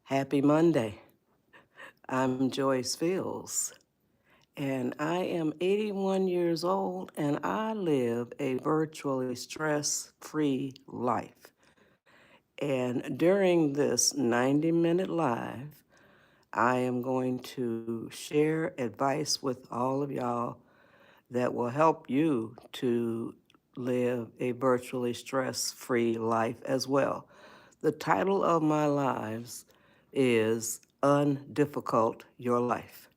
Happy Monday. I'm Joyce Fields, and I am 81 years old, and I live a virtually stress-free life. And during this 90-minute live, I am going to share advice with all of y'all that will help you to live a virtually stress-free life as well. The title of my lives is Undifficult Your Life.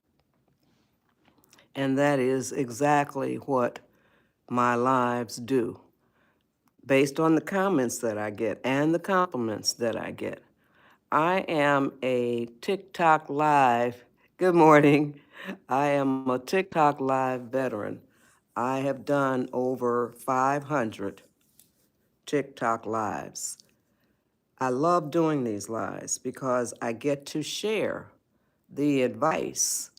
And that is exactly what my lives do. Based on the comments that I get and the compliments that I get, I am a TikTok Live. Good morning. I am a TikTok Live veteran. I have done over 500 TikTok Lives. I love doing these lives because I get to share the advice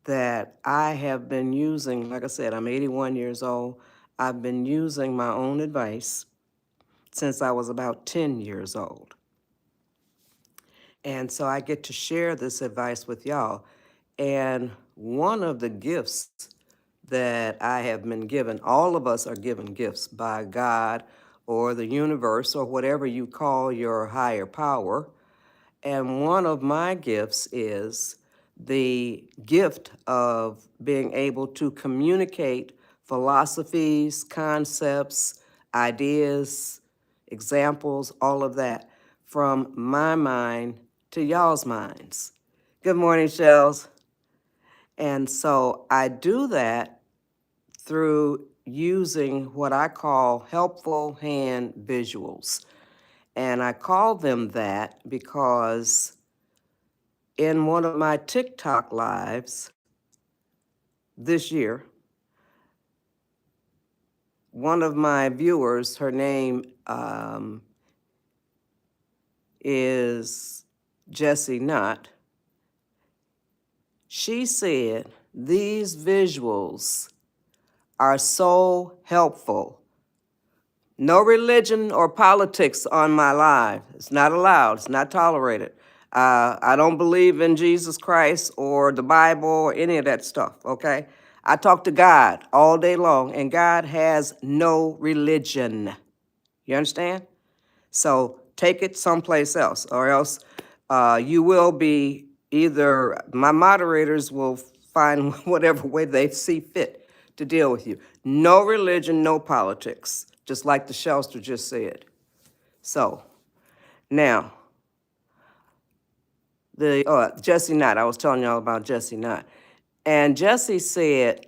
that I have been using. Like I said, I'm 81 years old. I've been using my own advice since I was about 10 years old. And so I get to share this advice with y'all. And one of the gifts that I have been given, all of us are given gifts by God or the universe or whatever you call your higher power. And one of my gifts is the gift of being able to communicate philosophies, concepts, ideas, examples, all of that from my mind to y'all's minds. Good morning, Shells. And so I do that through using what I call helpful hand visuals. And I call them that because in one of my TikTok lives this year, one of my viewers, her name is Jessie Knott, she said, these visuals are so helpful. No religion or politics on my live. It's not allowed. It's not tolerated. I don't believe in Jesus Christ or the Bible or any of that stuff, okay? I talk to God all day long, and God has no religion. You understand? So take it someplace else, or else you will be either, my moderators will find whatever way they see fit to deal with you. No religion, no politics, just like the Shelster just said. So now, the Jessie Knott, I was telling y'all about Jessie Knott. And Jessie said,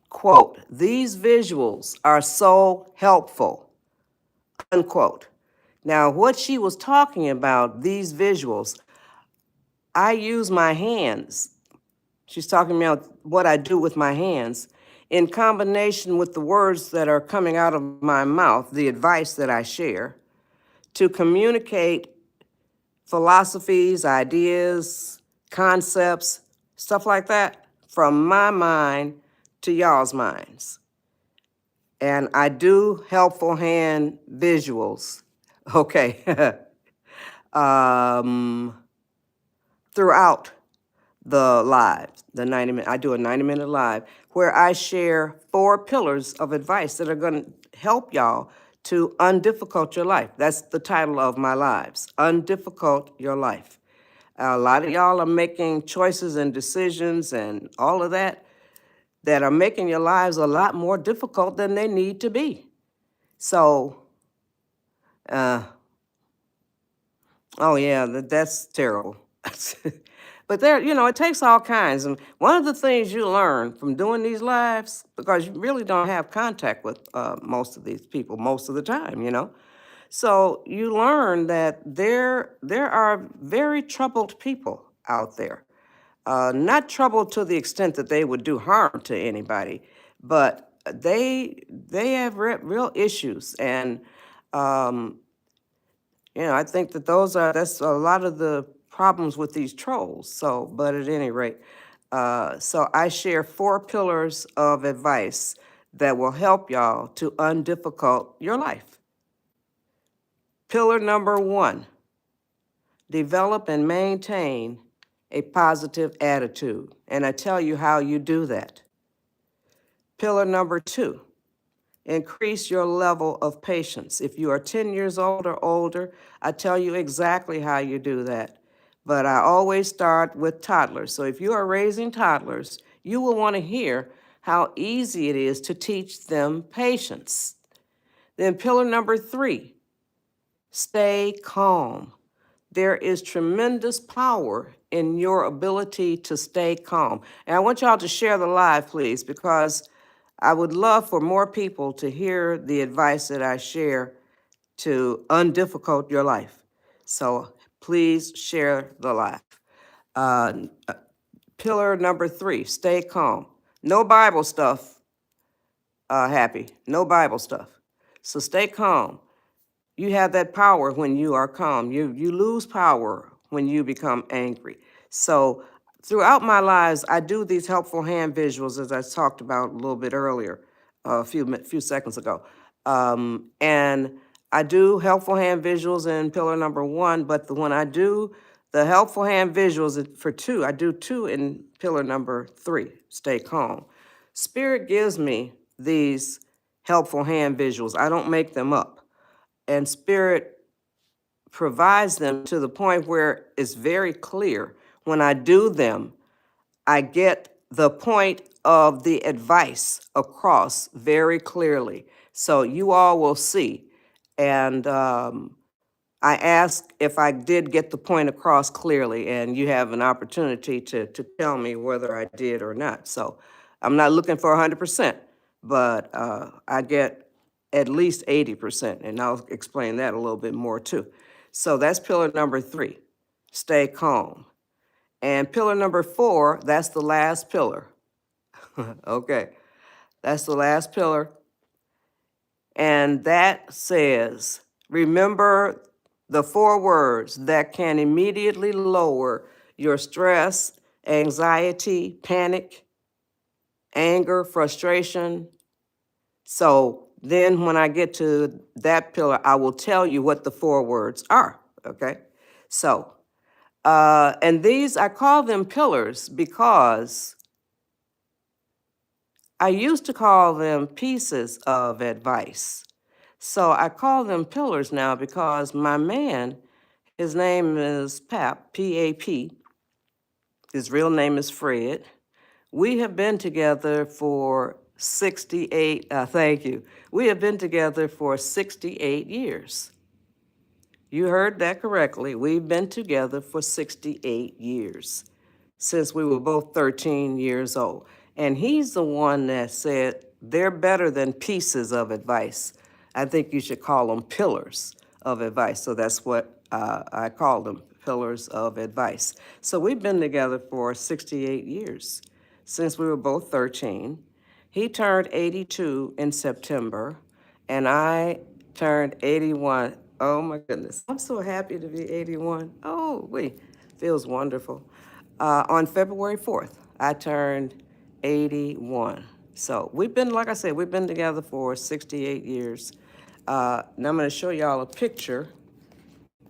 quote, these visuals are so helpful, unquote. Now, what she was talking about, these visuals, I use my hands. She's talking about what I do with my hands in combination with the words that are coming out of my mouth, the advice that I share, to communicate philosophies, ideas, concepts, stuff like that, from my mind to y'all's minds. And I do helpful hand visuals, okay, throughout the live, the 90-minute, I do a 90-minute live where I share 4 pillars of advice that are going to help y'all to undifficult your life. That's the title of my lives, Undifficult Your Life. A lot of y'all are making choices and decisions and all of that are making your lives a lot more difficult than they need to be. So, oh yeah, that's terrible. But there, it takes all kinds. And one of the things you learn from doing these lives, because you really don't have contact with most of these people most of the time. So you learn that there are very troubled people out there. Not troubled to the extent that they would do harm to anybody, but they have real issues. And I think that that's a lot of the problems with these trolls. So, but at any rate, so I share 4 pillars of advice that will help y'all to undifficult your life. Pillar number 1, Develop and maintain a positive attitude. And I tell you how you do that. Pillar number 2, increase your level of patience. If you are 10 years old or older, I tell you exactly how you do that. But I always start with toddlers. So if you are raising toddlers, you will want to hear how easy it is to teach them patience. Then pillar number 3, stay calm. There is tremendous power in your ability to stay calm. And I want y'all to share the live, please, because I would love for more people to hear the advice that I share to undifficult your life. So please share the live. Uh, Pillar number 3, stay calm. No Bible stuff, Happy. No Bible stuff. So stay calm. You have that power when you are calm. You lose power when you become angry. So throughout my lives, I do these helpful hand visuals, as I talked about a little bit earlier, a few seconds ago. And I do helpful hand visuals in pillar number 1, but when I do the helpful hand visuals for 2, I do 2 in pillar number 3, stay calm. Spirit gives me these helpful hand visuals. I don't make them up. And Spirit provides them to the point where it's very clear. When I do them, I get the point of the advice across very clearly. So you all will see. And I ask if I did get the point across clearly, and you have an opportunity to tell me whether I did or not. So I'm not looking for 100%, but I get at least 80%, and I'll explain that a little bit more too. So that's pillar number 3, stay calm. And pillar number 4, that's the last pillar. Okay, that's the last pillar. And that says, remember the 4 words that can immediately lower your stress, anxiety, panic, anger, frustration. So then when I get to that pillar, I will tell you what the 4 words are, okay? So, and these, I call them pillars because I used to call them pieces of advice. So I call them pillars now because my man, his name is Pap, P-A-P. His real name is Fred. We have been together for 68, thank you. We have been together for 68 years. You heard that correctly. We've been together for 68 years, since we were both 13 years old. And he's the one that said, they're better than pieces of advice. I think you should call them pillars of advice. So that's what I call them, pillars of advice. So we've been together for 68 years, since we were both 13. He turned 82 in September, and I turned 81. Oh my goodness, I'm so happy to be 81. Oh, feels wonderful. On February 4th, I turned 81. So we've been, like I said, we've been together for 68 years. Now I'm going to show y'all a picture.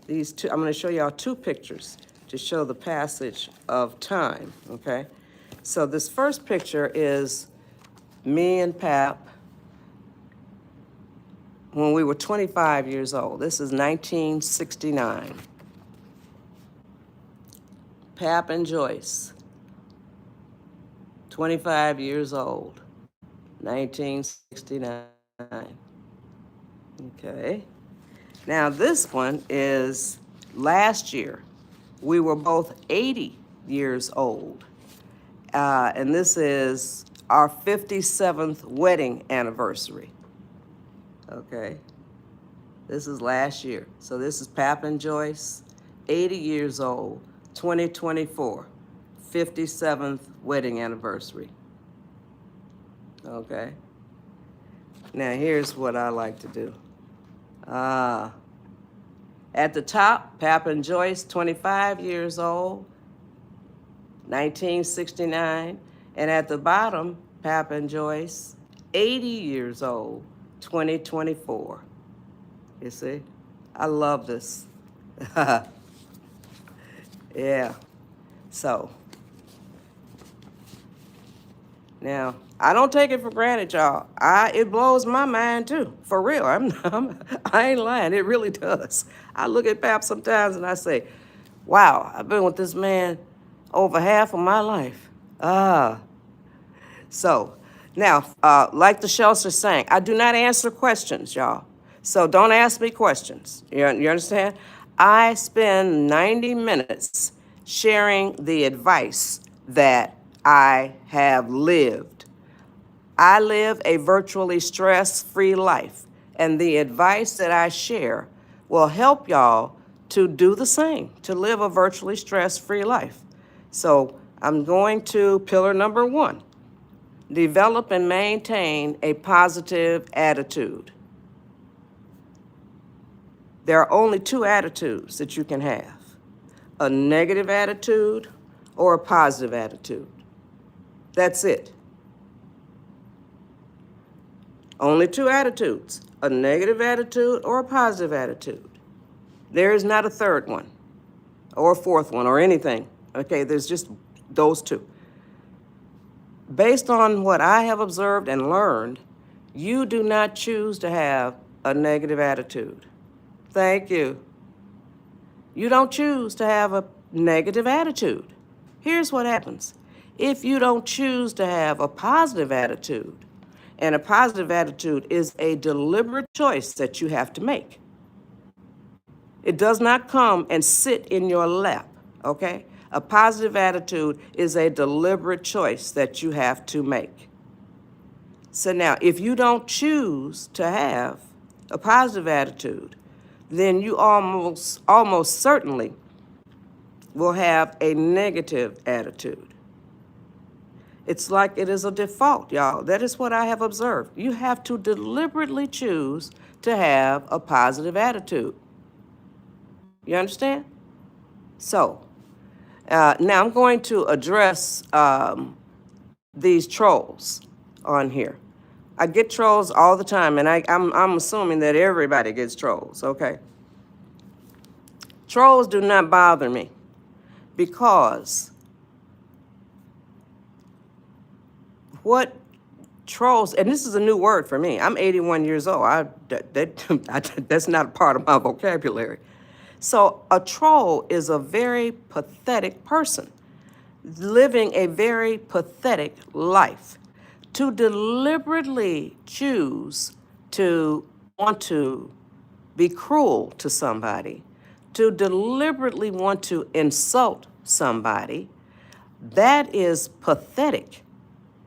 I'm going to show y'all 2 pictures to show the passage of time, okay? So this first picture is me and Pap when we were 25 years old. This is 1969. Pap and Joyce, 25 years old, 1969. Okay. Now this one is last year. We were both 80 years old. And this is our 57th wedding anniversary. Okay. This is last year. So this is Pap and Joyce, 80 years old, 2024, 57th wedding anniversary. Okay. Now here's what I like to do. At the top, Pap and Joyce, 25 years old, 1969. And at the bottom, Pap and Joyce, 80 years old, 2024. You see? I love this. Yeah. So now I don't take it for granted, y'all. It blows my mind too, for real. I ain't lying. It really does. I look at Pap sometimes and I say, "Wow, I've been with this man over half of my life." So now, like the Shells are saying, I do not answer questions, y'all. So don't ask me questions. You understand? I spend 90 minutes sharing the advice that I have lived. I live a virtually stress-free life, and the advice that I share will help y'all to do the same, to live a virtually stress-free life. So I'm going to pillar number 1. Develop and maintain a positive attitude. There are only 2 attitudes that you can have: a negative attitude or a positive attitude. That's it. Only 2 attitudes: a negative attitude or a positive attitude. There is not a third one or a fourth one or anything. Okay, there's just those 2. Based on what I have observed and learned, you do not choose to have a negative attitude. Thank you. You don't choose to have a negative attitude. Here's what happens. If you don't choose to have a positive attitude, and a positive attitude is a deliberate choice that you have to make. It does not come and sit in your lap, okay? A positive attitude is a deliberate choice that you have to make. So now, if you don't choose to have a positive attitude, then you almost certainly will have a negative attitude. It's like it is a default, y'all. That is what I have observed. You have to deliberately choose to have a positive attitude. You understand? So, now I'm going to address these trolls on here. I get trolls all the time, and I'm assuming that everybody gets trolls, okay? Trolls do not bother me because what trolls, and this is a new word for me. I'm 81 years old. That's not a part of my vocabulary. So a troll is a very pathetic person living a very pathetic life. To deliberately choose to want to be cruel to somebody, to deliberately want to insult somebody, that is pathetic.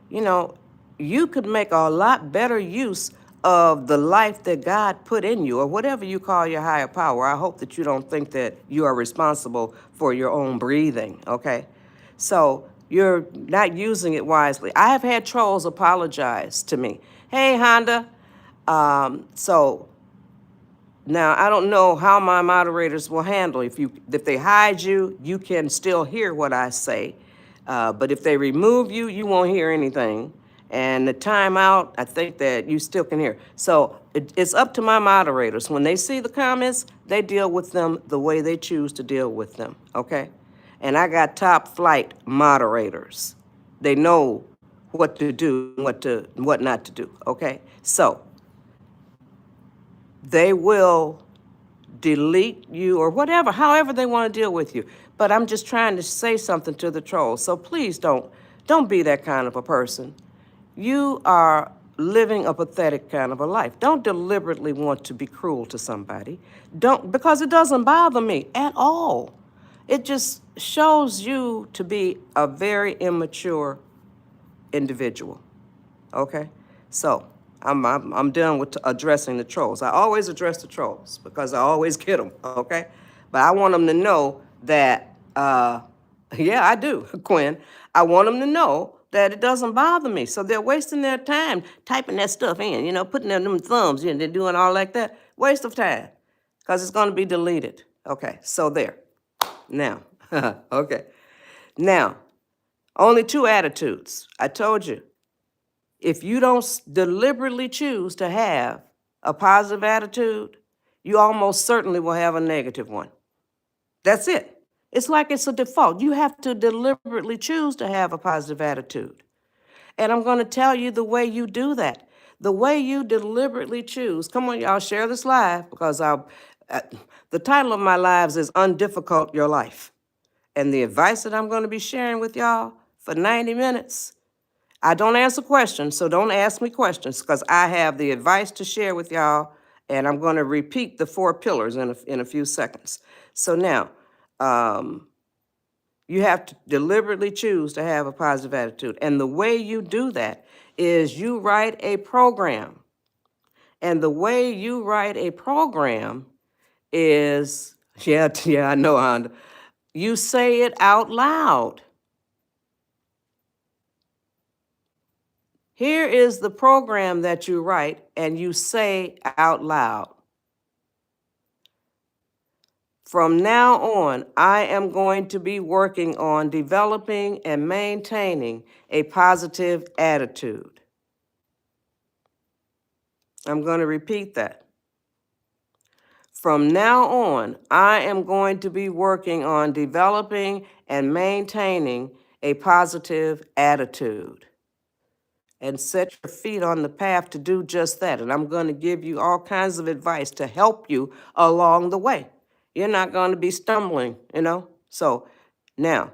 You know, you could make a lot better use of the life that God put in you, or whatever you call your higher power. I hope that you don't think that you are responsible for your own breathing, okay? So you're not using it wisely. I have had trolls apologize to me. Hey, Honda. So now I don't know how my moderators will handle. If they hide you, you can still hear what I say. But if they remove you, you won't hear anything. And the timeout, I think that you still can hear. So it's up to my moderators. When they see the comments, they deal with them the way they choose to deal with them, okay? And I got top flight moderators. They know what to do, what not to do, okay? So they will delete you or whatever, however they want to deal with you. But I'm just trying to say something to the trolls. So please don't be that kind of a person. You are living a pathetic kind of a life. Don't deliberately want to be cruel to somebody. Don't, because it doesn't bother me at all. It just shows you to be a very immature individual. Okay? So I'm done with addressing the trolls. I always address the trolls because I always get them, okay? But I want them to know that, yeah, I do, Quinn. I want them to know that it doesn't bother me. So they're wasting their time typing that stuff in, you know, putting them thumbs in, they're doing all like that. Waste of time, because it's going to be deleted. Okay, so there. Now, okay. Now, only 2 attitudes. I told you. If you don't deliberately choose to have a positive attitude, you almost certainly will have a negative one. That's it. It's like it's a default. You have to deliberately choose to have a positive attitude. And I'm going to tell you the way you do that. The way you deliberately choose. Come on, y'all, share this live because uh, the title of my lives is Undifficult Your Life. And the advice that I'm going to be sharing with y'all for 90 minutes, I don't answer questions, so don't ask me questions because I have the advice to share with y'all, and I'm going to repeat the 4 pillars in a few seconds. So now, you have to deliberately choose to have a positive attitude. And the way you do that is you write a program. And the way you write a program is, yeah, I know, Honda. You say it out loud. Here is the program that you write and you say out loud. From now on, I am going to be working on developing and maintaining a positive attitude. I'm going to repeat that. From now on, I am going to be working on developing and maintaining a positive attitude. And set your feet on the path to do just that. And I'm going to give you all kinds of advice to help you along the way. You're not going to be stumbling, So now,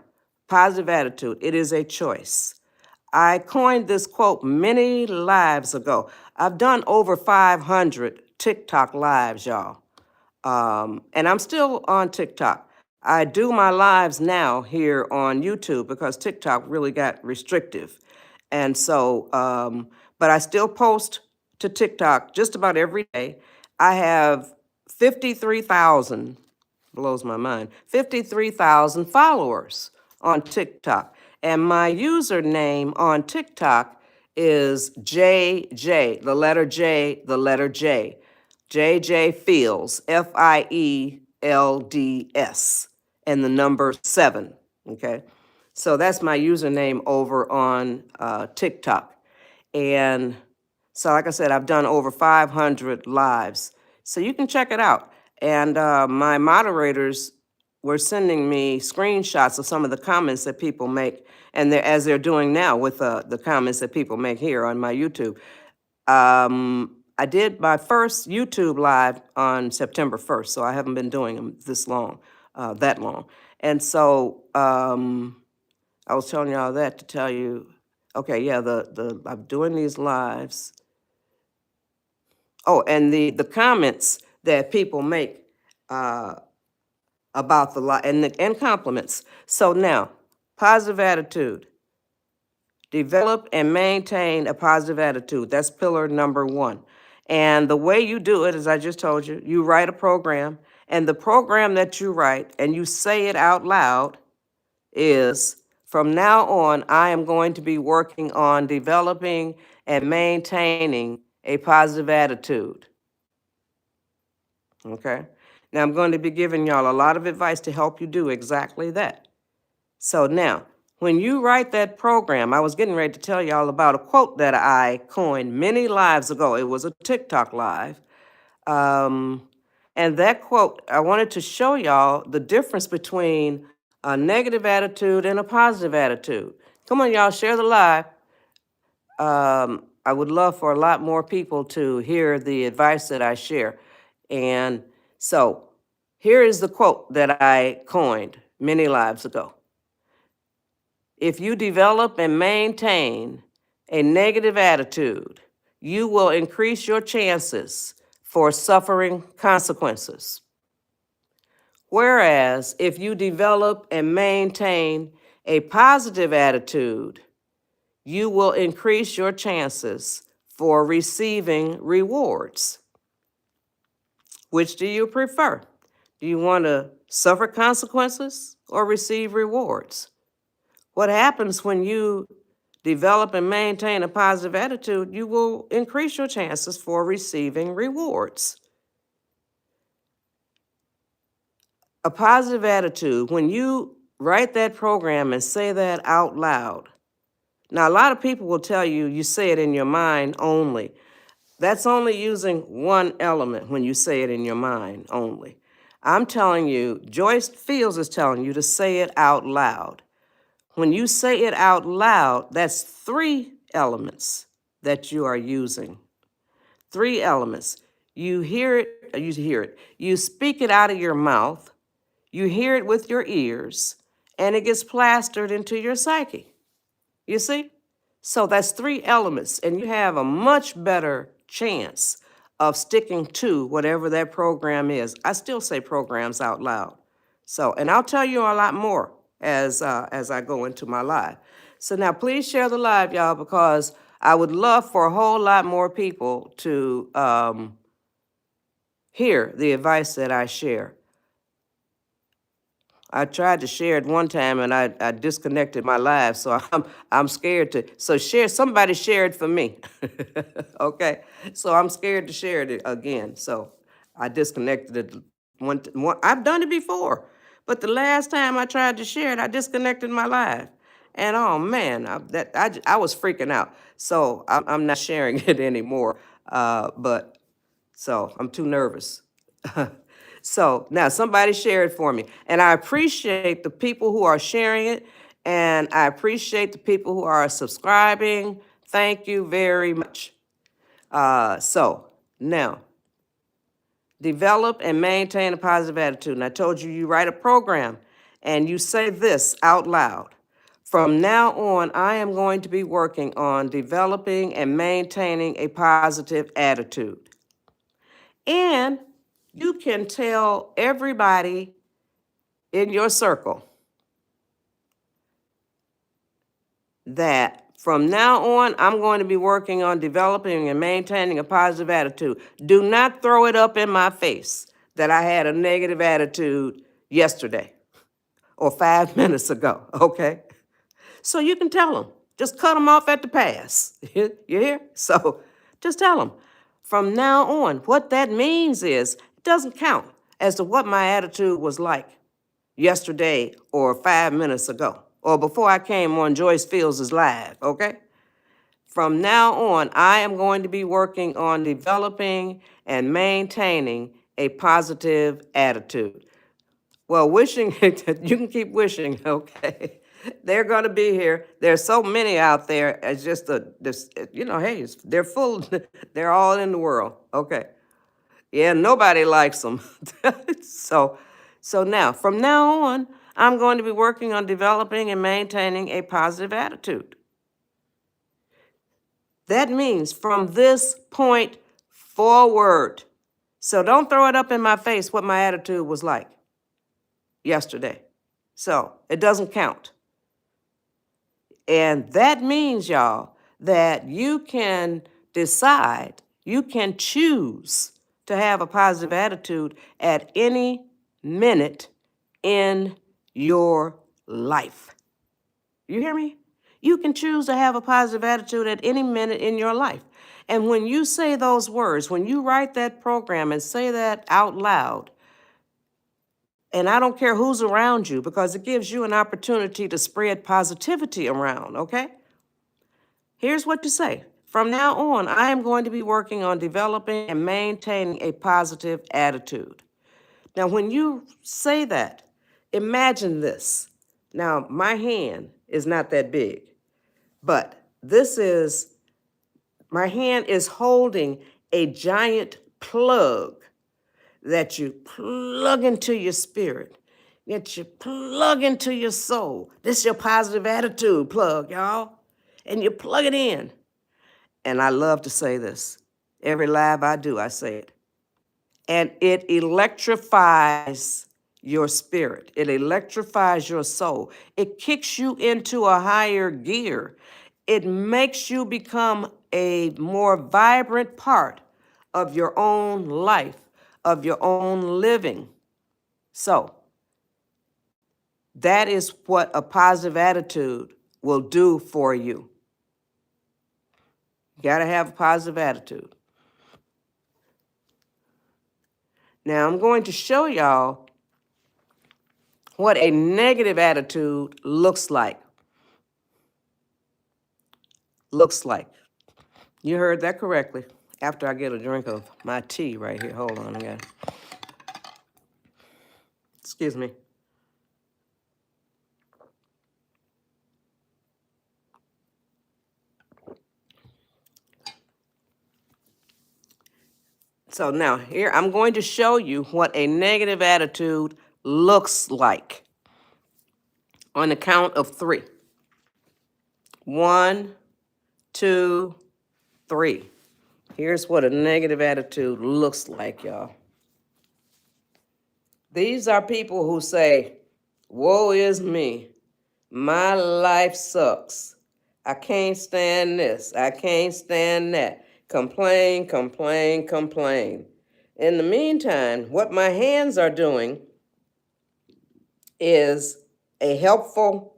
positive attitude, it is a choice. I coined this quote many lives ago. I've done over 500 TikTok lives, y'all. And I'm still on TikTok. I do my lives now here on YouTube because TikTok really got restrictive. And so, but I still post to TikTok just about every day. I have 53,000, blows my mind, 53,000 followers on TikTok. And my username on TikTok is JJ, the letter J, the letter J. JJ Fields, Fields, and the number 7, okay? So that's my username over on TikTok. And so, like I said, I've done over 500 lives. So you can check it out. And my moderators were sending me screenshots of some of the comments that people make, and as they're doing now with the comments that people make here on my YouTube. I did my first YouTube live on September 1st, so I haven't been doing them that long. And so I was telling y'all that to tell you, okay, yeah, I'm doing these lives. Oh, and the comments that people make about the live and compliments. So now, positive attitude. Develop and maintain a positive attitude. That's pillar number 1. And the way you do it, as I just told you, you write a program, and the program that you write and you say it out loud is, from now on, I am going to be working on developing and maintaining a positive attitude. Okay? Now, I'm going to be giving y'all a lot of advice to help you do exactly that. So now, when you write that program, I was getting ready to tell y'all about a quote that I coined many lives ago. It was a TikTok live. And that quote, I wanted to show y'all the difference between a negative attitude and a positive attitude. Come on, y'all, share the live. I would love for a lot more people to hear the advice that I share. And so here is the quote that I coined many lives ago. If you develop and maintain a negative attitude, you will increase your chances for suffering consequences. Whereas if you develop and maintain a positive attitude, you will increase your chances for receiving rewards. Which do you prefer? Do you want to suffer consequences or receive rewards? What happens when you develop and maintain a positive attitude, you will increase your chances for receiving rewards. A positive attitude, when you write that program and say that out loud, now a lot of people will tell you, you say it in your mind only. That's only using one element when you say it in your mind only. I'm telling you, Joyce Fields is telling you to say it out loud. When you say it out loud, that's 3 elements that you are using. 3 elements. You hear it, you speak it out of your mouth, you hear it with your ears, and it gets plastered into your psyche. You see? So that's 3 elements, and you have a much better chance of sticking to whatever that program is. I still say programs out loud. So, and I'll tell you a lot more as I go into my live. So now please share the live, y'all, because I would love for a whole lot more people to hear the advice that I share. I tried to share it one time and I disconnected my live, so I'm scared to. So somebody share it for me, okay? So I'm scared to share it again. So I disconnected it one. I've done it before, but the last time I tried to share it, I disconnected my live, and oh man, I was freaking out. So I'm not sharing it anymore. But so I'm too nervous. So now somebody share it for me. And I appreciate the people who are sharing it. And I appreciate the people who are subscribing. Thank you very much. So now, develop and maintain a positive attitude. And I told you, you write a program and you say this out loud. From now on, I am going to be working on developing and maintaining a positive attitude. And you can tell everybody in your circle that from now on, I'm going to be working on developing and maintaining a positive attitude. Do not throw it up in my face that I had a negative attitude yesterday or 5 minutes ago, okay? So you can tell them. Just cut them off at the pass. You hear? So just tell them. From now on, what that means is it doesn't count as to what my attitude was like yesterday or 5 minutes ago or before I came on Joyce Fields' live, okay? From now on, I am going to be working on developing and maintaining a positive attitude. Well, wishing, you can keep wishing, okay? They're going to be here. There's so many out there. It's just hey, they're full. They're all in the world, okay? Yeah, nobody likes them. So, now, from now on, I'm going to be working on developing and maintaining a positive attitude. That means from this point forward. So don't throw it up in my face what my attitude was like yesterday. So it doesn't count. And that means, y'all, that you can decide, you can choose to have a positive attitude at any minute in your life. You hear me? You can choose to have a positive attitude at any minute in your life. And when you say those words, when you write that program and say that out loud, and I don't care who's around you because it gives you an opportunity to spread positivity around, okay? Here's what to say. From now on, I am going to be working on developing and maintaining a positive attitude. Now, when you say that, imagine this. Now, my hand is not that big, but my hand is holding a giant plug that you plug into your spirit, that you plug into your soul. This is your positive attitude plug, y'all. And you plug it in. And I love to say this. Every live I do, I say it. And it electrifies your spirit. It electrifies your soul. It kicks you into a higher gear. It makes you become a more vibrant part of your own life, of your own living. So that is what a positive attitude will do for you. You got to have a positive attitude. Now I'm going to show y'all what a negative attitude looks like. You heard that correctly. After I get a drink of my tea right here. Hold on again. Excuse me. So now here, I'm going to show you what a negative attitude looks like on the count of 3. 1, 2, 3. Here's what a negative attitude looks like, y'all. These are people who say, woe is me. My life sucks. I can't stand this. I can't stand that. Complain, complain, complain. In the meantime, what my hands are doing is a helpful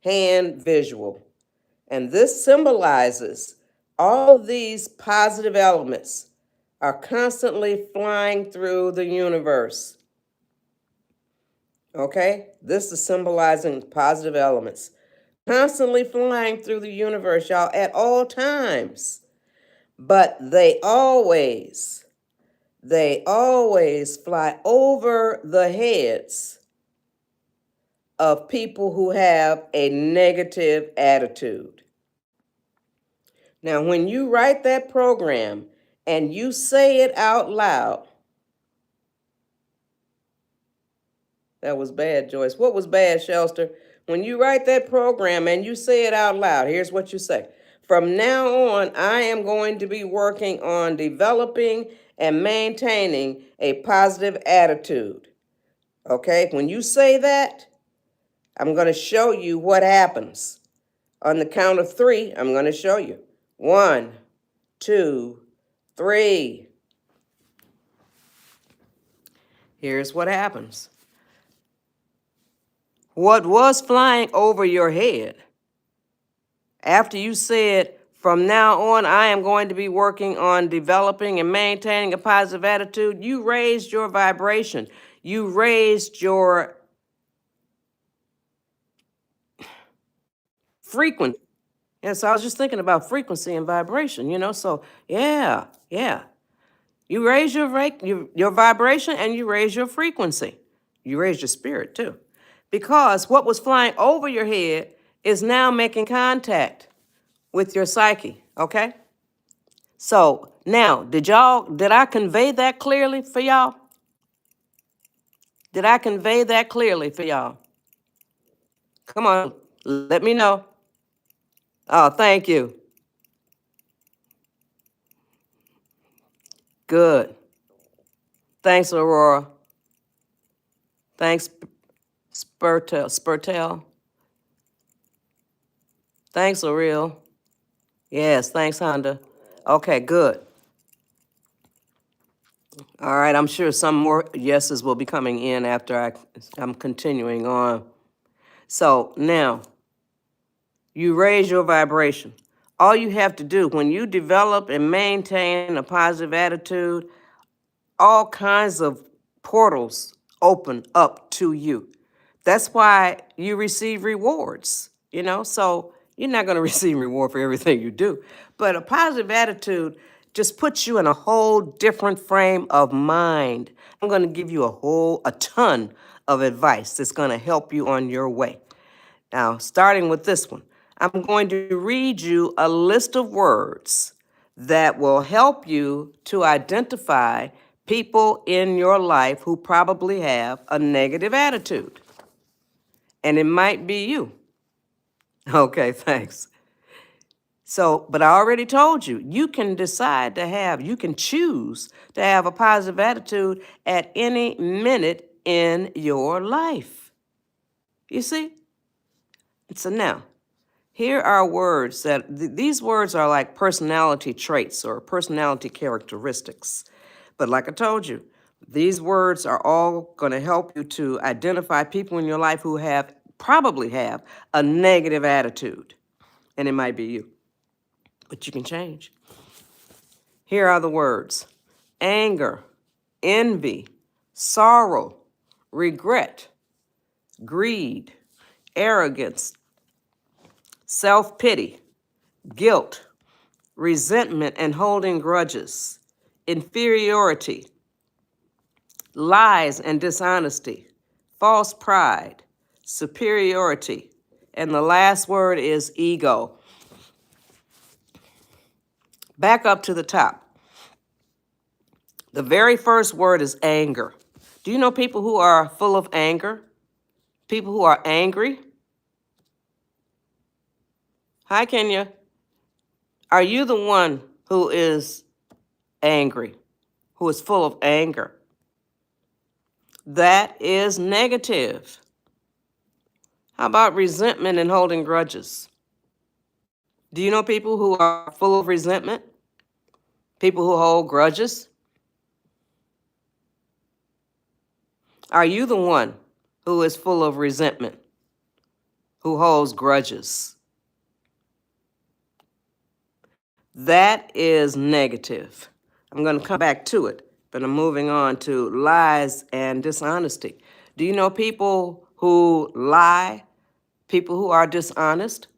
hand visual. And this symbolizes all of these positive elements are constantly flying through the universe. Okay? This is symbolizing positive elements. Constantly flying through the universe, y'all, at all times. But they always fly over the heads of people who have a negative attitude. Now, when you write that program and you say it out loud, that was bad, Joyce. What was bad, Shelster? When you write that program and you say it out loud, here's what you say. From now on, I am going to be working on developing and maintaining a positive attitude. Okay, when you say that, I'm going to show you what happens. On the count of 3, I'm going to show you. 1, 2, 3. Here's what happens. What was flying over your head, after you said, from now on, I am going to be working on developing and maintaining a positive attitude, you raised your vibration. You raised your frequency. Yeah, so I was just thinking about frequency and vibration, so yeah. You raise your vibration and you raise your frequency. You raise your spirit too. Because what was flying over your head is now making contact with your psyche, okay? So now, did I convey that clearly for y'all? Did I convey that clearly for y'all? Come on, let me know. Oh, thank you. Good. Thanks, Aurora. Thanks, Spurtel. Thanks, Ariel. Yes, thanks, Honda. Okay, good. All right, I'm sure some more yeses will be coming in after I'm continuing on. So now, you raise your vibration. All you have to do when you develop and maintain a positive attitude, all kinds of portals open up to you. That's why you receive rewards, so you're not going to receive reward for everything you do. But a positive attitude just puts you in a whole different frame of mind. I'm going to give you a ton of advice that's going to help you on your way. Now, starting with this one, I'm going to read you a list of words that will help you to identify people in your life who probably have a negative attitude. And it might be you. Okay, thanks. So, but I already told you, you can choose to have a positive attitude at any minute in your life. You see? So now, here are words these words are like personality traits or personality characteristics. But like I told you, these words are all going to help you to identify people in your life who probably have a negative attitude. And it might be you, but you can change. Here are the words: anger, envy, sorrow, regret, greed, arrogance, self-pity, guilt, resentment and holding grudges, inferiority, lies and dishonesty, false pride, superiority, and the last word is ego. Back up to the top. The very first word is anger. Do you know people who are full of anger? People who are angry? Hi, Kenya. Are you the one who is angry, who is full of anger? That is negative. How about resentment and holding grudges? Do you know people who are full of resentment? People who hold grudges? Are you the one who is full of resentment, who holds grudges? That is negative. I'm going to come back to it, but I'm moving on to lies and dishonesty. Do you know people who lie, people who are dishonest?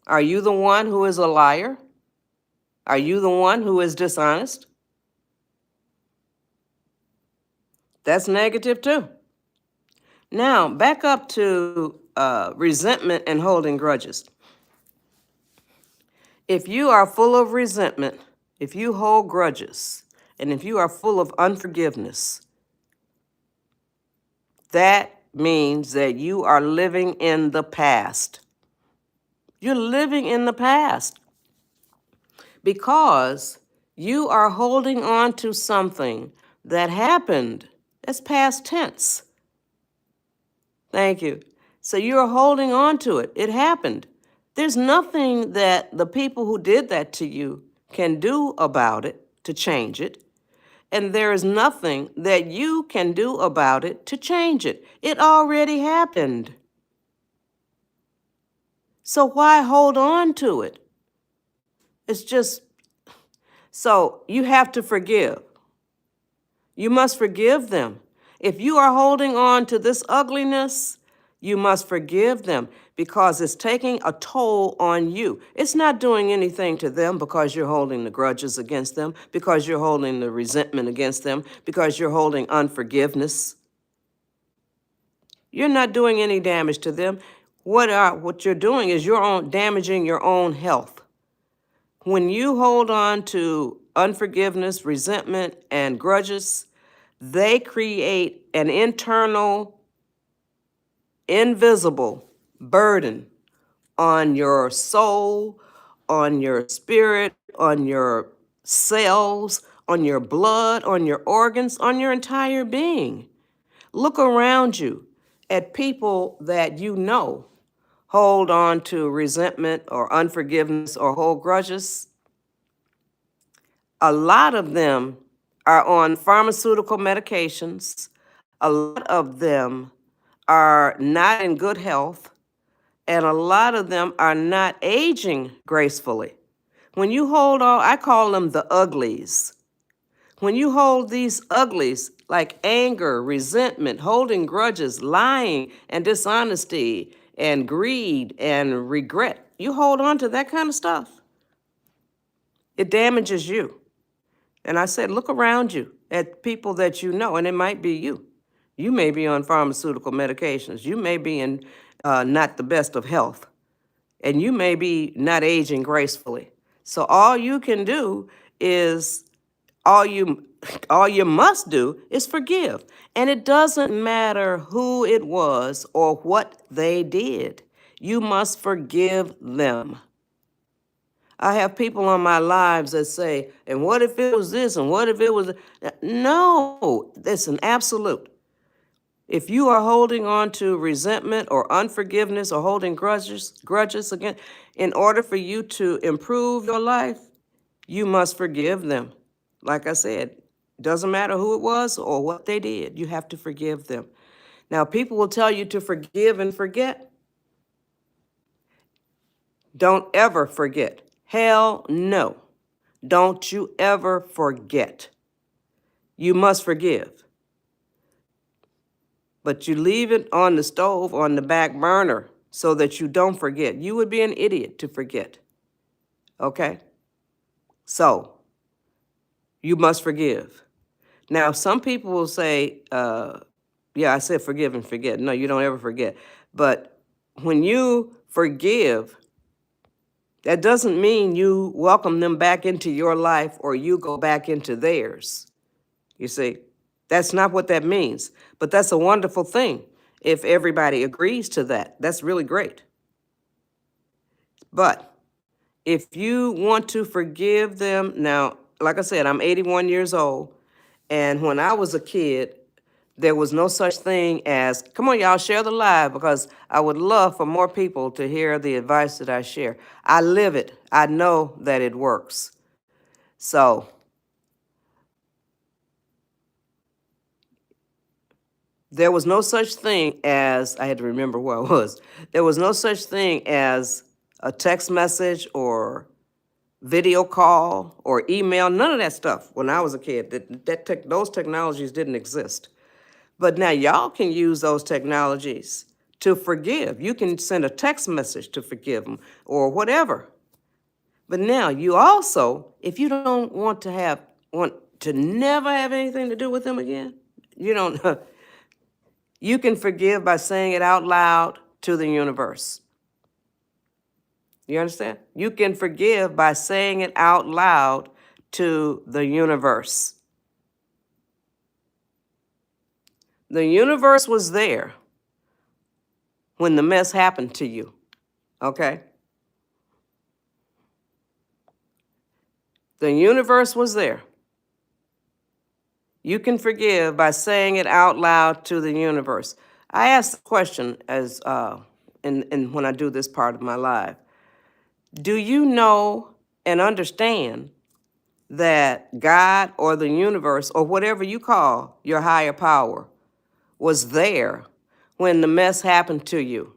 Are you the one who is a liar? Are you the one who is dishonest? That's negative too. Now, back up to resentment and holding grudges. If you are full of resentment, if you hold grudges, and if you are full of unforgiveness, that means that you are living in the past. You're living in the past because you are holding on to something that happened. That's past tense. Thank you. So you're holding on to it. It happened. There's nothing that the people who did that to you can do about it to change it. And there is nothing that you can do about it to change it. It already happened. So why hold on to it? It's just, so you have to forgive. You must forgive them. If you are holding on to this ugliness, you must forgive them because it's taking a toll on you. It's not doing anything to them because you're holding the grudges against them, because you're holding the resentment against them, because you're holding unforgiveness. You're not doing any damage to them. What you're doing is you're damaging your own health. When you hold on to unforgiveness, resentment, and grudges, they create an internal, invisible burden on your soul, on your spirit, on your cells, on your blood, on your organs, on your entire being. Look around you at people that you know hold on to resentment or unforgiveness or hold grudges. A lot of them are on pharmaceutical medications. A lot of them are not in good health, and a lot of them are not aging gracefully. When you hold on, I call them the uglies. When you hold these uglies like anger, resentment, holding grudges, lying and dishonesty and greed and regret, you hold on to that kind of stuff, it damages you. And I said, look around you at people that you know, and it might be you. You may be on pharmaceutical medications. You may be in not the best of health, and you may be not aging gracefully. So all you can do is, all you must do is forgive. And it doesn't matter who it was or what they did. You must forgive them. I have people on my lives that say, and what if it was this, and what if it was... No, that's an absolute. If you are holding on to resentment or unforgiveness or holding grudges again, in order for you to improve your life, you must forgive them. Like I said, it doesn't matter who it was or what they did, you have to forgive them. Now, people will tell you to forgive and forget. Don't ever forget. Hell no. Don't you ever forget. You must forgive. But you leave it on the stove, on the back burner, so that you don't forget. You would be an idiot to forget. Okay? So, you must forgive. Now, some people will say, yeah, I said forgive and forget. No, you don't ever forget. But when you forgive, that doesn't mean you welcome them back into your life or you go back into theirs. You see, that's not what that means. But that's a wonderful thing if everybody agrees to that. That's really great. But if you want to forgive them, now, like I said, I'm 81 years old. And when I was a kid, there was no such thing as, come on, y'all, share the live, because I would love for more people to hear the advice that I share. I live it. I know that it works. So there was no such thing as, I had to remember where I was. There was no such thing as a text message or video call or email, none of that stuff when I was a kid. Those technologies didn't exist. But now y'all can use those technologies to forgive. You can send a text message to forgive them or whatever. But now you also, if you don't want to never have anything to do with them again, you don't, you can forgive by saying it out loud to the universe. You understand? You can forgive by saying it out loud to the universe. The universe was there when the mess happened to you, okay? The universe was there. You can forgive by saying it out loud to the universe. I ask the question as when I do this part of my life. Do you know and understand that God or the universe or whatever you call your higher power was there when the mess happened to you?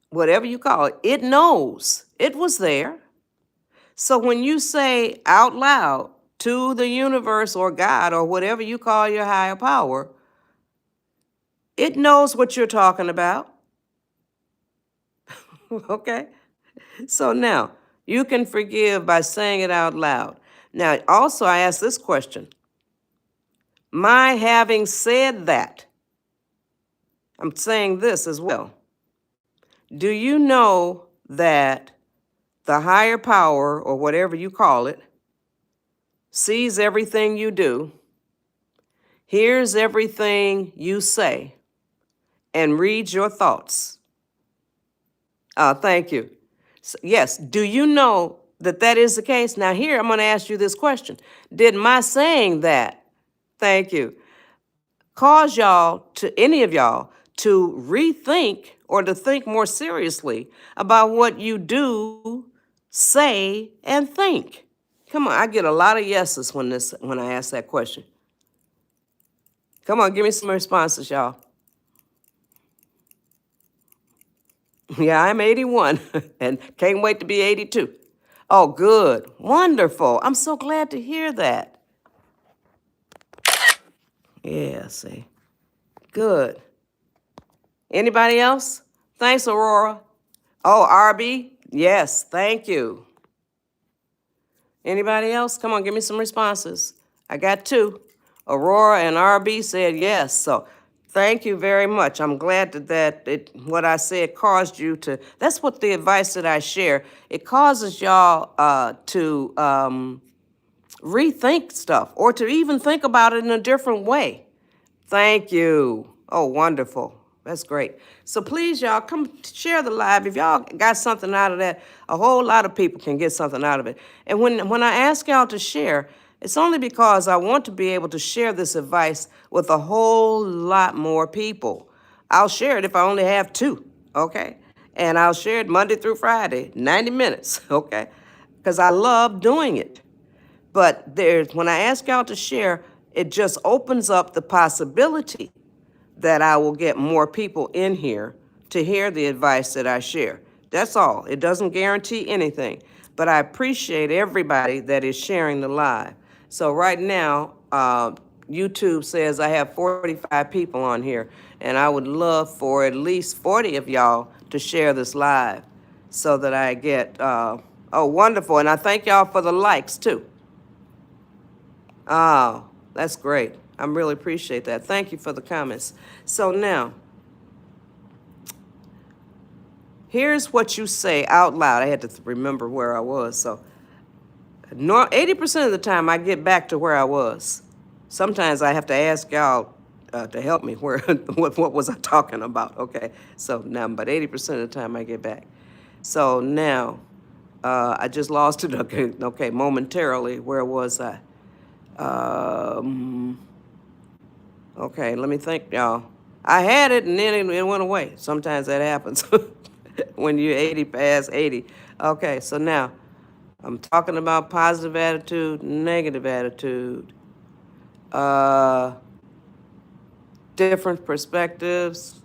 Whatever you call it, it knows it was there. So when you say out loud to the universe or God or whatever you call your higher power, it knows what you're talking about. Okay? So now, you can forgive by saying it out loud. Now, also, I ask this question. My having said that, I'm saying this as well. Do you know that the higher power, or whatever you call it, sees everything you do, hears everything you say, and reads your thoughts? Thank you. Yes, do you know that that is the case? Now here, I'm going to ask you this question. Did my saying that, thank you, cause y'all, any of y'all, to rethink or to think more seriously about what you do, say, and think? Come on, I get a lot of yeses when I ask that question. Come on, give me some responses, y'all. Yeah, I'm 81 and can't wait to be 82. Oh, good. Wonderful. I'm so glad to hear that. Yeah, see. Good. Anybody else? Thanks, Aurora. Oh, RB? Yes, thank you. Anybody else? Come on, give me some responses. I got two. Aurora and RB said yes, so thank you very much. I'm glad that what I said caused you to, that's what the advice that I share, it causes y'all to rethink stuff or to even think about it in a different way. Thank you. Oh, wonderful. That's great. So please, y'all, come share the live. If y'all got something out of that, a whole lot of people can get something out of it. And when I ask y'all to share, it's only because I want to be able to share this advice with a whole lot more people. I'll share it if I only have two, okay? And I'll share it Monday through Friday, 90 minutes, okay? Because I love doing it. But when I ask y'all to share, it just opens up the possibility that I will get more people in here to hear the advice that I share. That's all. It doesn't guarantee anything. But I appreciate everybody that is sharing the live. So right now, YouTube says I have 45 people on here, and I would love for at least 40 of y'all to share this live so that I get, oh, wonderful. And I thank y'all for the likes, too. Oh, that's great. I really appreciate that. Thank you for the comments. So now, here's what you say out loud. I had to remember where I was. So 80% of the time I get back to where I was. Sometimes I have to ask y'all to help me where what was I talking about, okay? So now, but 80% of the time I get back. So now, I just lost it, okay, momentarily. Where was I? Okay, let me think, y'all. I had it and then it went away. Sometimes that happens when you're 80 past 80. Okay, so now I'm talking about positive attitude, negative attitude, different perspectives.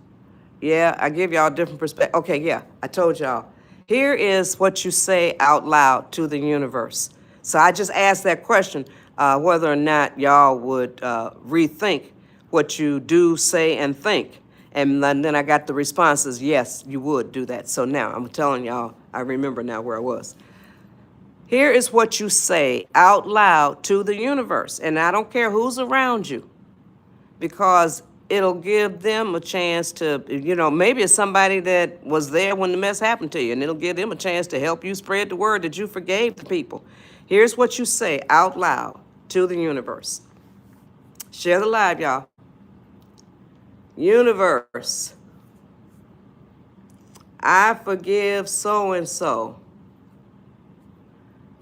Yeah, I give y'all different perspectives. Okay, yeah, I told y'all. Here is what you say out loud to the universe. So I just asked that question, whether or not y'all would rethink what you do, say, and think. And then I got the responses, yes, you would do that. So now I'm telling y'all, I remember now where I was. Here is what you say out loud to the universe. And I don't care who's around you, because it'll give them a chance to, maybe it's somebody that was there when the mess happened to you, and it'll give them a chance to help you spread the word that you forgave the people. Here's what you say out loud to the universe. Share the live, y'all. Universe, I forgive so-and-so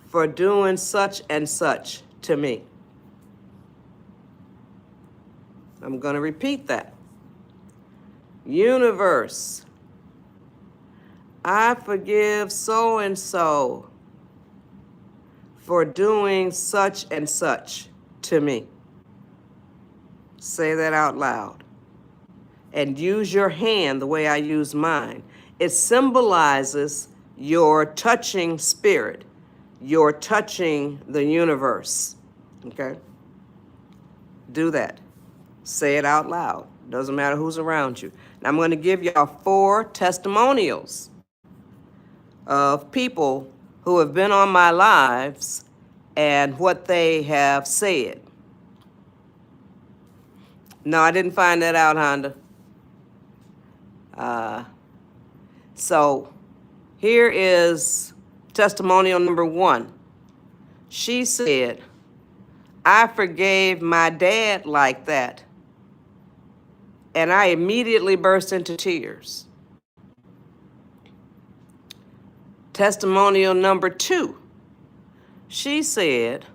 for doing such and such to me. I'm going to repeat that. Universe, I forgive so-and-so for doing such and such to me. Say that out loud. And use your hand the way I use mine. It symbolizes your touching spirit. You're touching the universe. Okay? Do that. Say it out loud. Doesn't matter who's around you. Now I'm going to give y'all 4 testimonials of people who have been on my lives and what they have said. No, I didn't find that out, Honda. So here is testimonial number 1. She said, I forgave my dad like that, and I immediately burst into tears. Testimonial number 2. She said,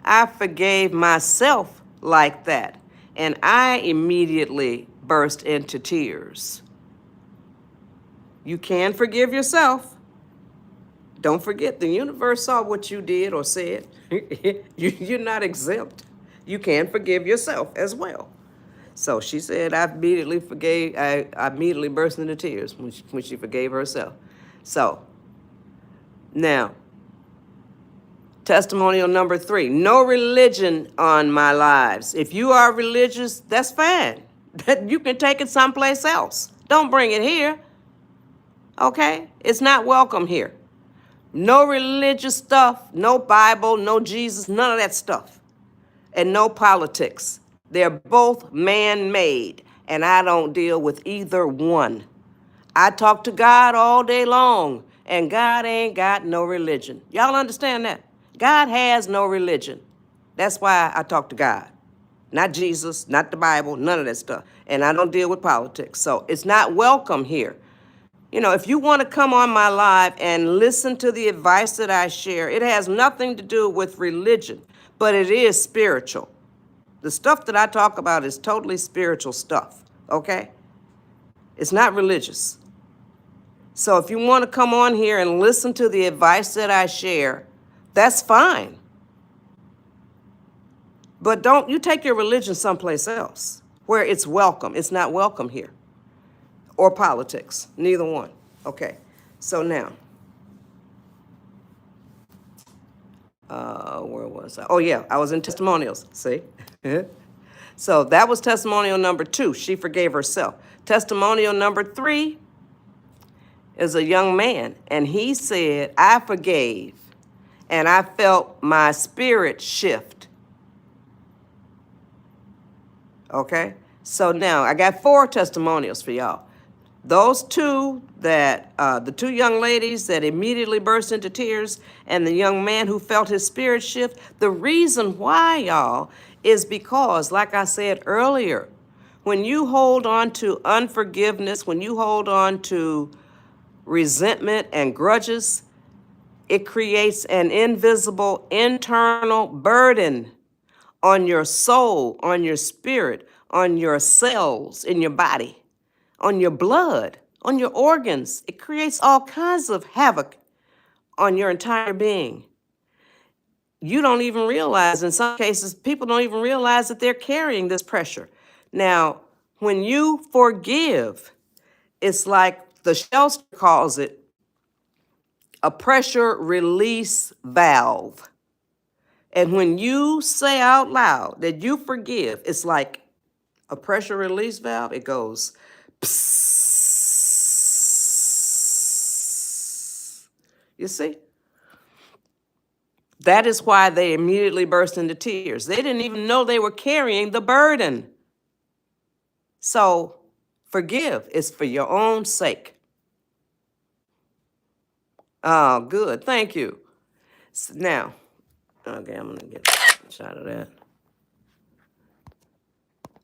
I forgave myself like that, and I immediately burst into tears. You can forgive yourself. Don't forget, the universe saw what you did or said. You're not exempt. You can forgive yourself as well. So she said, I immediately burst into tears when she forgave herself. So now, testimonial number 3, no religion on my lives. If you are religious, that's fine. You can take it someplace else. Don't bring it here. Okay? It's not welcome here. No religious stuff, no Bible, no Jesus, none of that stuff. And no politics. They're both man-made, and I don't deal with either one. I talk to God all day long, and God ain't got no religion. Y'all understand that? God has no religion. That's why I talk to God. Not Jesus, not the Bible, none of that stuff. And I don't deal with politics. So it's not welcome here. If you want to come on my live and listen to the advice that I share, it has nothing to do with religion, but it is spiritual. The stuff that I talk about is totally spiritual stuff, okay? It's not religious. So if you want to come on here and listen to the advice that I share, that's fine. But don't you take your religion someplace else where it's welcome. It's not welcome here. Or politics, neither one. Okay, so now, where was I? Oh yeah, I was in testimonials, see? So that was testimonial number 2, she forgave herself. Testimonial number 3 is a young man, and he said, I forgave, and I felt my spirit shift. Okay? So now I got 4 testimonials for y'all. Those two that, the 2 young ladies that immediately burst into tears, and the young man who felt his spirit shift, the reason why, y'all, is because, like I said earlier, when you hold on to unforgiveness, when you hold on to resentment and grudges, it creates an invisible internal burden on your soul, on your spirit, on your cells in your body, on your blood, on your organs. It creates all kinds of havoc on your entire being. You don't even realize, in some cases, people don't even realize that they're carrying this pressure. Now, when you forgive, it's like the Shelster calls it a pressure release valve. And when you say out loud that you forgive, it's like a pressure release valve. It goes psst. You see? That is why they immediately burst into tears. They didn't even know they were carrying the burden. So forgive is for your own sake. Oh, good. Thank you. Now, okay, I'm going to get a shot of that.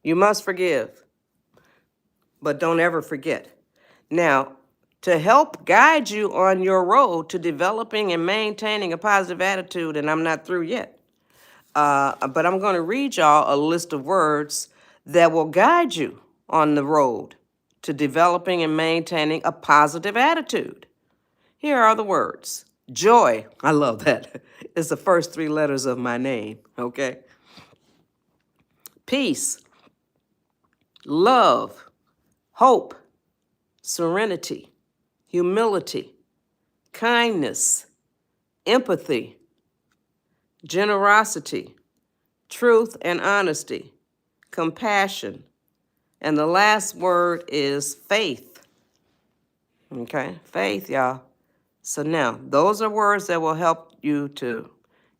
You must forgive, but don't ever forget. Now, to help guide you on your road to developing and maintaining a positive attitude, and I'm not through yet, but I'm going to read y'all a list of words that will guide you on the road to developing and maintaining a positive attitude. Here are the words. Joy, I love that. It's the first 3 letters of my name, okay? Peace, love, hope, serenity, humility, kindness, empathy, generosity, truth and honesty, compassion, and the last word is faith. Okay, faith, y'all. So now, those are words that will help you to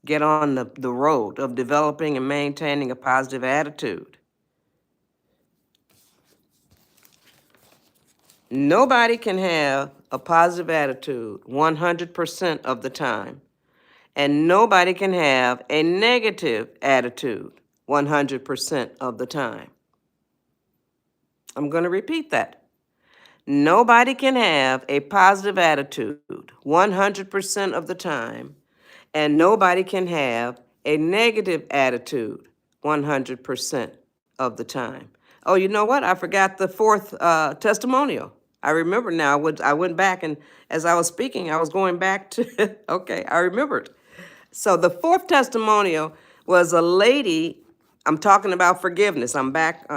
get on the road of developing and maintaining a positive attitude. Nobody can have a positive attitude 100% of the time. And nobody can have a negative attitude 100% of the time. I'm going to repeat that. Nobody can have a positive attitude 100% of the time, and nobody can have a negative attitude 100% of the time. Oh, you know what? I forgot the 4th testimonial. I remember now. I went back, and as I was speaking, I was going back to, okay, I remembered. So the 4th testimonial was a lady. I'm talking about forgiveness. I'm back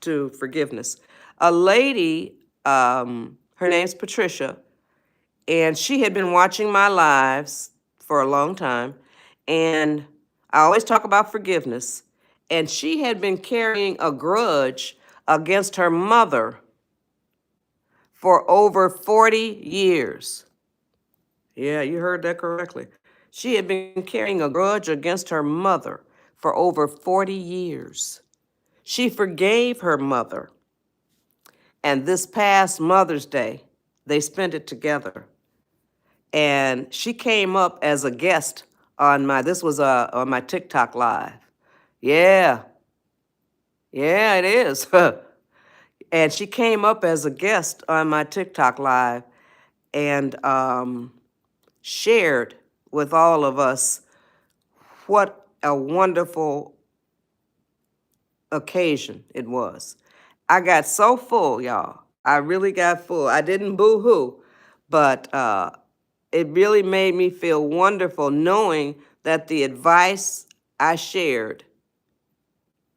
to forgiveness. A lady, her name's Patricia, and she had been watching my lives for a long time. And I always talk about forgiveness. And she had been carrying a grudge against her mother for over 40 years. Yeah, you heard that correctly. She had been carrying a grudge against her mother for over 40 years. She forgave her mother. And this past Mother's Day, they spent it together. And she came up as a guest on this was on my TikTok live. Yeah, yeah, it is. And she came up as a guest on my TikTok live and shared with all of us what a wonderful occasion it was. I got so full, y'all. I really got full. I didn't boo-hoo, but it really made me feel wonderful knowing that the advice I shared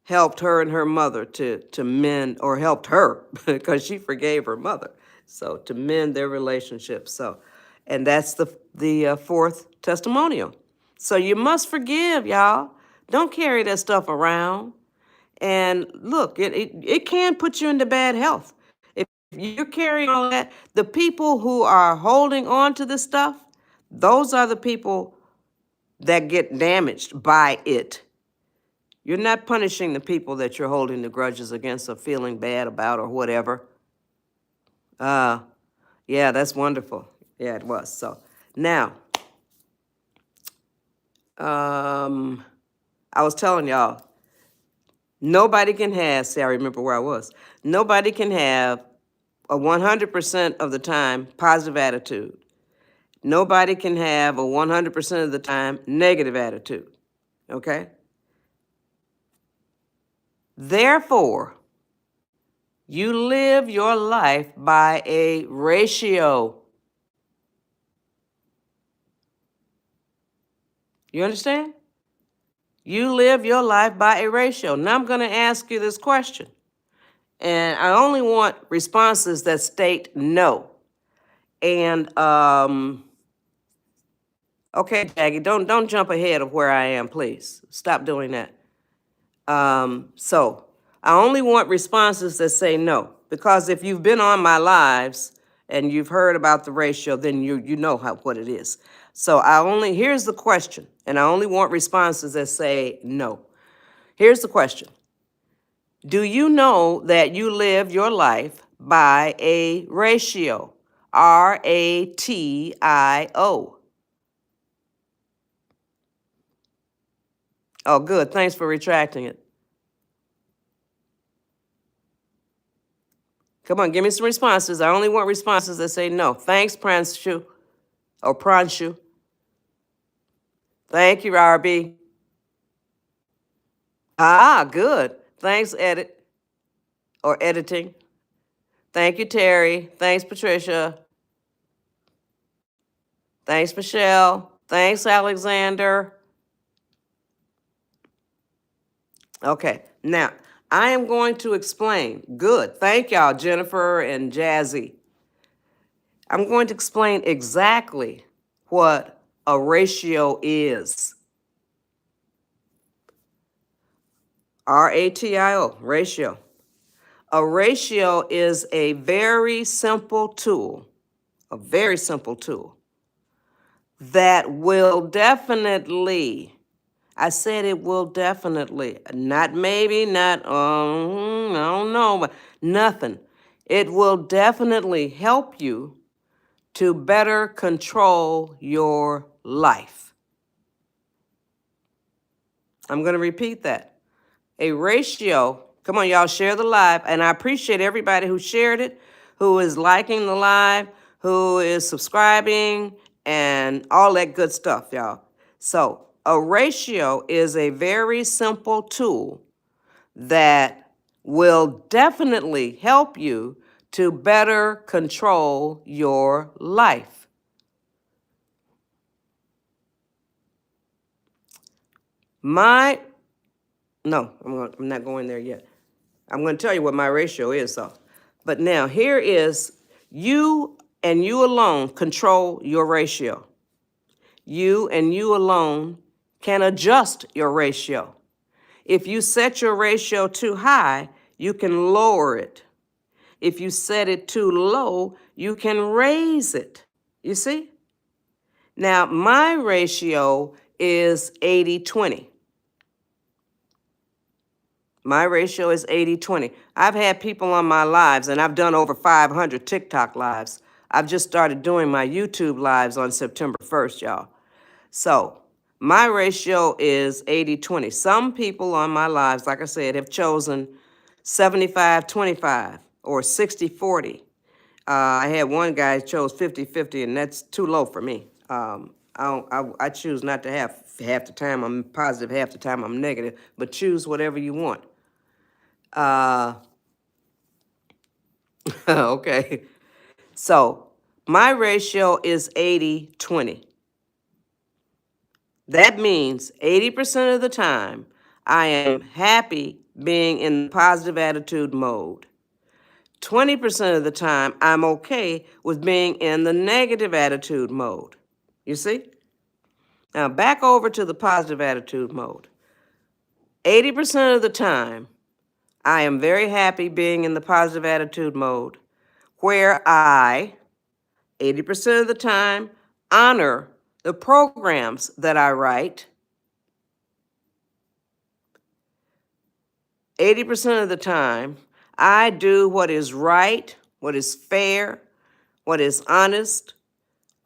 helped her and her mother to mend, or helped her because she forgave her mother. So to mend their relationship. So, and that's the 4th testimonial. So you must forgive, y'all. Don't carry that stuff around. And look, it can put you into bad health. If you're carrying all that, the people who are holding on to this stuff, those are the people that get damaged by it. You're not punishing the people that you're holding the grudges against or feeling bad about or whatever. Yeah, that's wonderful. Yeah, it was. So now, I was telling y'all, nobody can have, see, I remember where I was. Nobody can have a 100% of the time positive attitude. Nobody can have a 100% of the time negative attitude. Okay? Therefore, you live your life by a ratio. You understand? You live your life by a ratio. Now I'm going to ask you this question. And I only want responses that state no. And okay, Jackie, don't jump ahead of where I am, please. Stop doing that. So I only want responses that say no, because if you've been on my lives and you've heard about the ratio, then you know what it is. So here's the question, and I only want responses that say no. Here's the question. Do you know that you live your life by a ratio? RATIO. Oh, good. Thanks for retracting it. Come on, give me some responses. I only want responses that say no. Thanks, Pranshu. Or Pranshu. Thank you, RB. Ah, good. Thanks, Edit. Or editing. Thank you, Terry. Thanks, Patricia. Thanks, Michelle. Thanks, Alexander. Okay, now I am going to explain. Good. Thank y'all, Jennifer and Jazzy. I'm going to explain exactly what a ratio is. RATIO, ratio. A ratio is a very simple tool, that will definitely, I said it will definitely, not maybe, not, I don't know, but nothing. It will definitely help you to better control your life. I'm going to repeat that. A ratio, come on, y'all, share the live. And I appreciate everybody who shared it, who is liking the live, who is subscribing, and all that good stuff, y'all. So, a ratio is a very simple tool that will definitely help you to better control your life. No, I'm not going there yet. I'm going to tell you what my ratio is, though. But now, here is you and you alone control your ratio. You and you alone can adjust your ratio. If you set your ratio too high, you can lower it. If you set it too low, you can raise it. You see? Now, my ratio is 80-20. My ratio is 80-20. I've had people on my lives, and I've done over 500 TikTok lives. I've just started doing my YouTube lives on September 1st, y'all. So my ratio is 80-20. Some people on my lives, like I said, have chosen 75-25 or 60-40. I had one guy who chose 50-50, and that's too low for me. I choose not to have half the time I'm positive, half the time I'm negative, but choose whatever you want. Okay. So my ratio is 80-20. That means 80% of the time I am happy being in the positive attitude mode. 20% of the time I'm okay with being in the negative attitude mode. You see? Now back over to the positive attitude mode. 80% of the time I am very happy being in the positive attitude mode, where I, 80% of the time, honor the programs that I write. 80% of the time, I do what is right, what is fair, what is honest,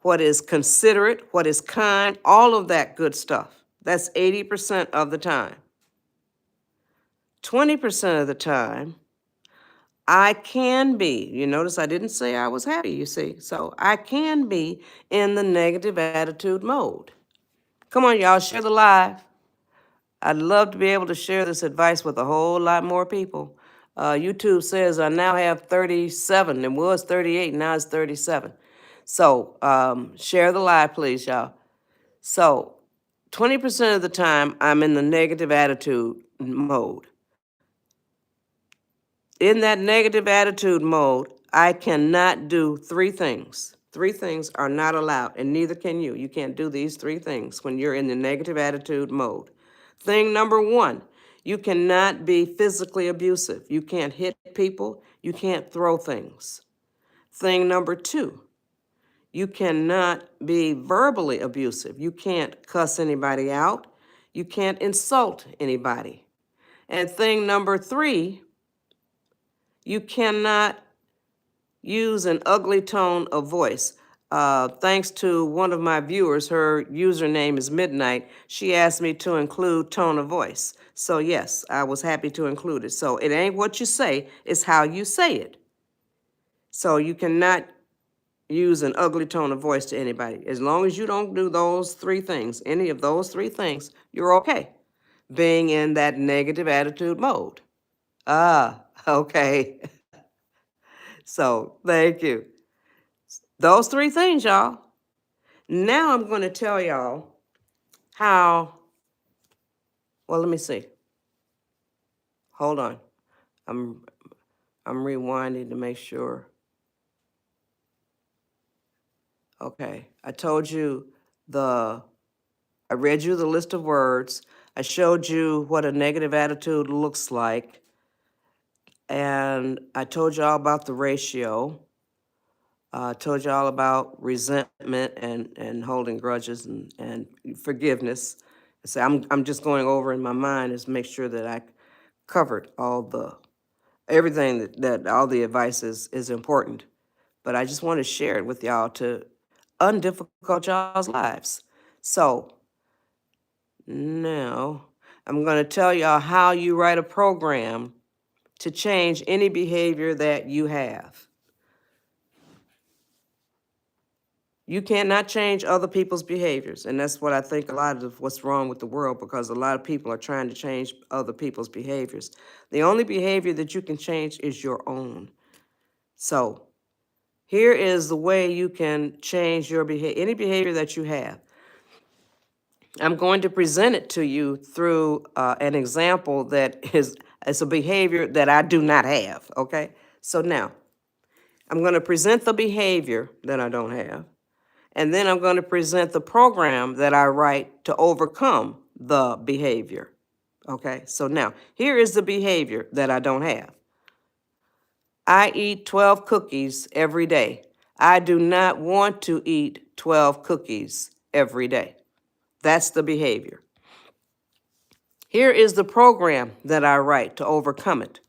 what is considerate, what is kind, all of that good stuff. That's 80% of the time. 20% of the time, I can be, you notice I didn't say I was happy, you see. So I can be in the negative attitude mode. Come on, y'all, share the live. I'd love to be able to share this advice with a whole lot more people. YouTube says I now have 37. It was 38, now it's 37. So share the live, please, y'all. So 20% of the time, I'm in the negative attitude mode. In that negative attitude mode, I cannot do three things. Three things are not allowed, and neither can you. You can't do these three things when you're in the negative attitude mode. Thing number one, you cannot be physically abusive. You can't hit people. You can't throw things. Thing number two, you cannot be verbally abusive. You can't cuss anybody out. You can't insult anybody. And thing number three, you cannot use an ugly tone of voice. Thanks to one of my viewers, her username is Midnight, she asked me to include tone of voice. So yes, I was happy to include it. So it ain't what you say, it's how you say it. So you cannot use an ugly tone of voice to anybody. As long as you don't do those three things, any of those three things, you're okay being in that negative attitude mode. Ah, okay. So thank you. Those three things, y'all. Now I'm going to tell y'all how, well, let me see. Hold on. I'm rewinding to make sure. Okay. I told you I read you the list of words. I showed you what a negative attitude looks like. And I told you all about the ratio. I told you all about resentment and holding grudges and forgiveness. So I'm just going over in my mind is make sure that I covered everything that all the advice is important. But I just want to share it with y'all to undifficult y'all's lives. So now I'm going to tell y'all how you write a program to change any behavior that you have. You cannot change other people's behaviors. And that's what I think a lot of what's wrong with the world, because a lot of people are trying to change other people's behaviors. The only behavior that you can change is your own. So here is the way you can change your behavior, any behavior that you have. I'm going to present it to you through an example that is a behavior that I do not have, okay? So now, I'm going to present the behavior that I don't have. And then I'm going to present the program that I write to overcome the behavior. Okay, so now here is the behavior that I don't have. I eat 12 cookies every day. I do not want to eat 12 cookies every day. That's the behavior. Here is the program that I write to overcome it.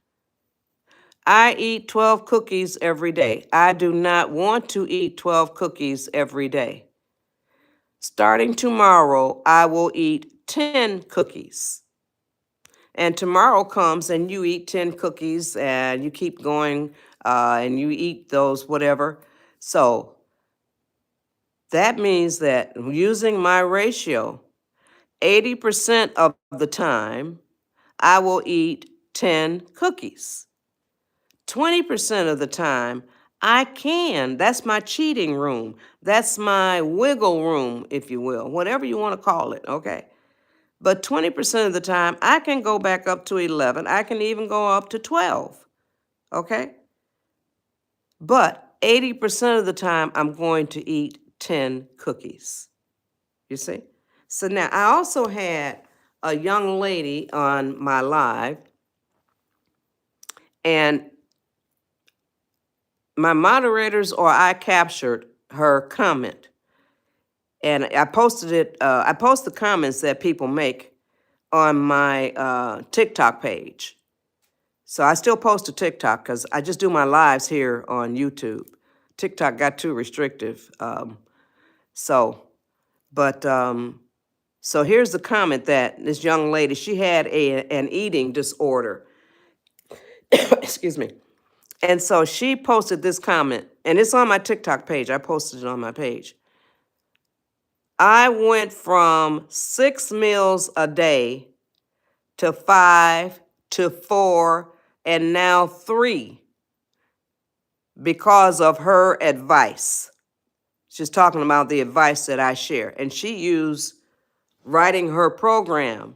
I eat 12 cookies every day. I do not want to eat 12 cookies every day. Starting tomorrow, I will eat 10 cookies. And tomorrow comes and you eat 10 cookies and you keep going and you eat those whatever. So that means that using my ratio, 80% of the time, I will eat 10 cookies. 20% of the time, that's my cheating room. That's my wiggle room, if you will, whatever you want to call it, okay? But 20% of the time, I can go back up to 11. I can even go up to 12, okay? But 80% of the time, I'm going to eat 10 cookies, you see? So now, I also had a young lady on my live, and my moderators or I captured her comment. And I posted it, I post the comments that people make on my TikTok page. So I still post to TikTok because I just do my lives here on YouTube. TikTok got too restrictive. So here's the comment that this young lady, she had an eating disorder. Excuse me. And so she posted this comment, and it's on my TikTok page. I posted it on my page. I went from 6 meals a day to 5 to 4 and now 3 because of her advice. She's talking about the advice that I share. And she used writing her program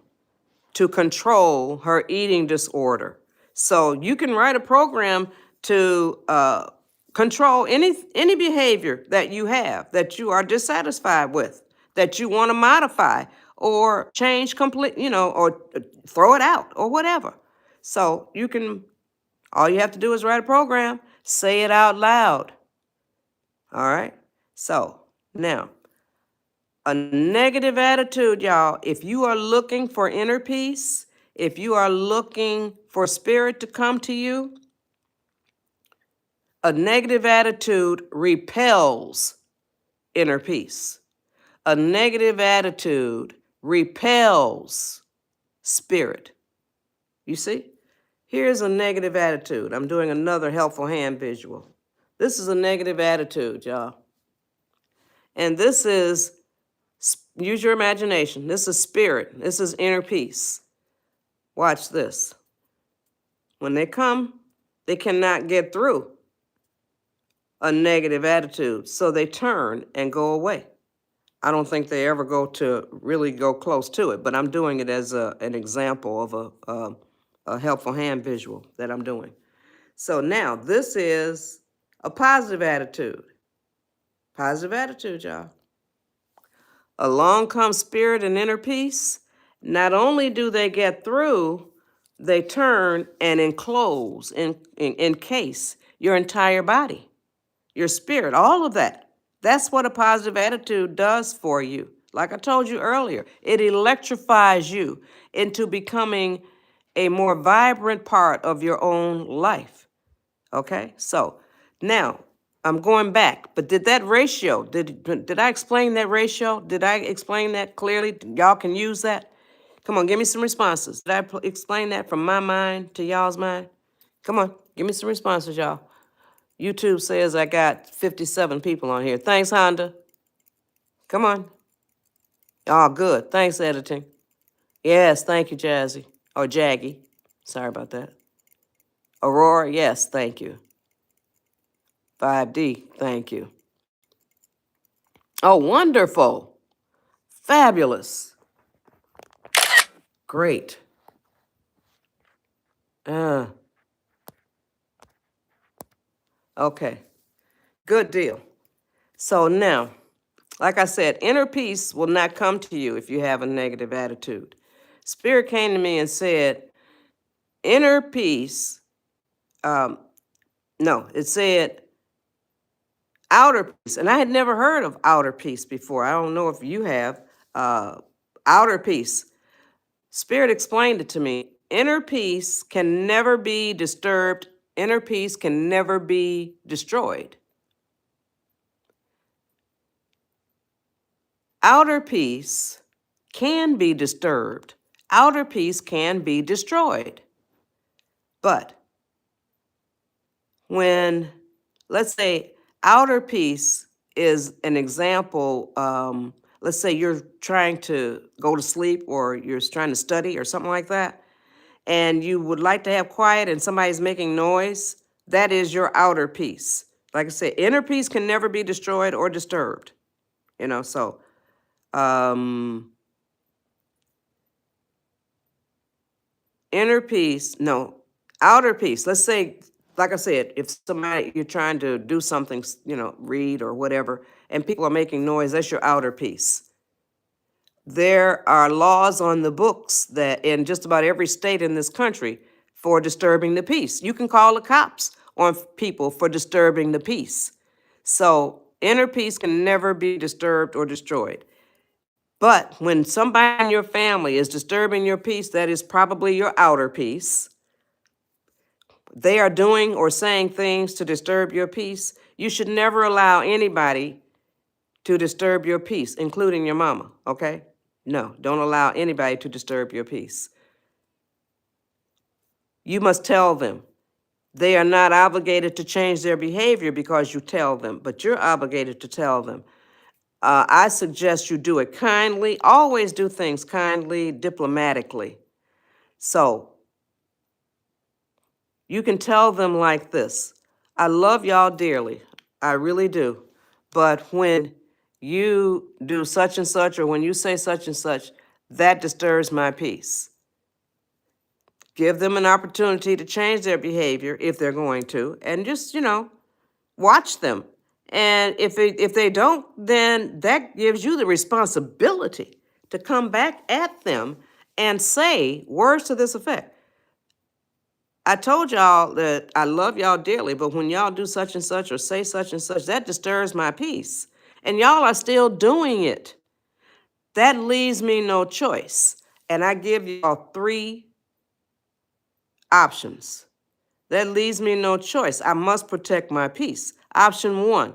to control her eating disorder. So you can write a program to control any behavior that you have, that you are dissatisfied with, that you want to modify or change complete, or throw it out or whatever. So all you have to do is write a program, say it out loud. All right? So now, a negative attitude, y'all, if you are looking for inner peace, if you are looking for spirit to come to you, a negative attitude repels inner peace. A negative attitude repels spirit. You see? Here's a negative attitude. I'm doing another helpful hand visual. This is a negative attitude, y'all. And this is, use your imagination. This is spirit. This is inner peace. Watch this. When they come, they cannot get through a negative attitude, so they turn and go away. I don't think they ever really go close to it, but I'm doing it as an example of a helpful hand visual that I'm doing. So now this is a positive attitude. Positive attitude, y'all. Along comes spirit and inner peace. Not only do they get through, they turn and enclose, encase your entire body, your spirit, all of that. That's what a positive attitude does for you. Like I told you earlier, it electrifies you into becoming a more vibrant part of your own life. Okay? So now I'm going back, but did that ratio, did I explain that ratio? Did I explain that clearly? Y'all can use that? Come on, give me some responses. Did I explain that from my mind to y'all's mind? Come on, give me some responses, y'all. YouTube says I got 57 people on here. Thanks, Honda. Come on. Oh, good. Thanks, editing. Yes, thank you, Jazzy. Or Jaggy. Sorry about that. Aurora, yes, thank you. 5D, thank you. Oh, wonderful. Fabulous. Great. Okay. Good deal. So now, like I said, inner peace will not come to you if you have a negative attitude. Spirit came to me and said, inner peace, it said outer peace. And I had never heard of outer peace before. I don't know if you have. Outer peace. Spirit explained it to me. Inner peace can never be disturbed. Inner peace can never be destroyed. Outer peace can be disturbed. Outer peace can be destroyed. But when, let's say, outer peace is an example, let's say you're trying to go to sleep or you're trying to study or something like that, and you would like to have quiet and somebody's making noise, that is your outer peace. Like I said, inner peace can never be destroyed or disturbed. So inner peace, no, outer peace. Let's say, like I said, if you're trying to do something, read or whatever, and people are making noise, that's your outer peace. There are laws on the books that in just about every state in this country for disturbing the peace. You can call the cops on people for disturbing the peace. So inner peace can never be disturbed or destroyed. But when somebody in your family is disturbing your peace, that is probably your outer peace. they are doing or saying things to disturb your peace, you should never allow anybody to disturb your peace, including your mama, okay? No, don't allow anybody to disturb your peace. You must tell them. They are not obligated to change their behavior because you tell them, but you're obligated to tell them. I suggest you do it kindly. Always do things kindly, diplomatically. So you can tell them like this: I love y'all dearly. I really do. But when you do such and such, or when you say such and such, that disturbs my peace. Give them an opportunity to change their behavior if they're going to, and just, watch them. And if they don't, then that gives you the responsibility to come back at them and say words to this effect: I told y'all that I love y'all dearly, but when y'all do such and such or say such and such, that disturbs my peace. And y'all are still doing it. That leaves me no choice. And I give y'all 3 options. That leaves me no choice. I must protect my peace. Option 1,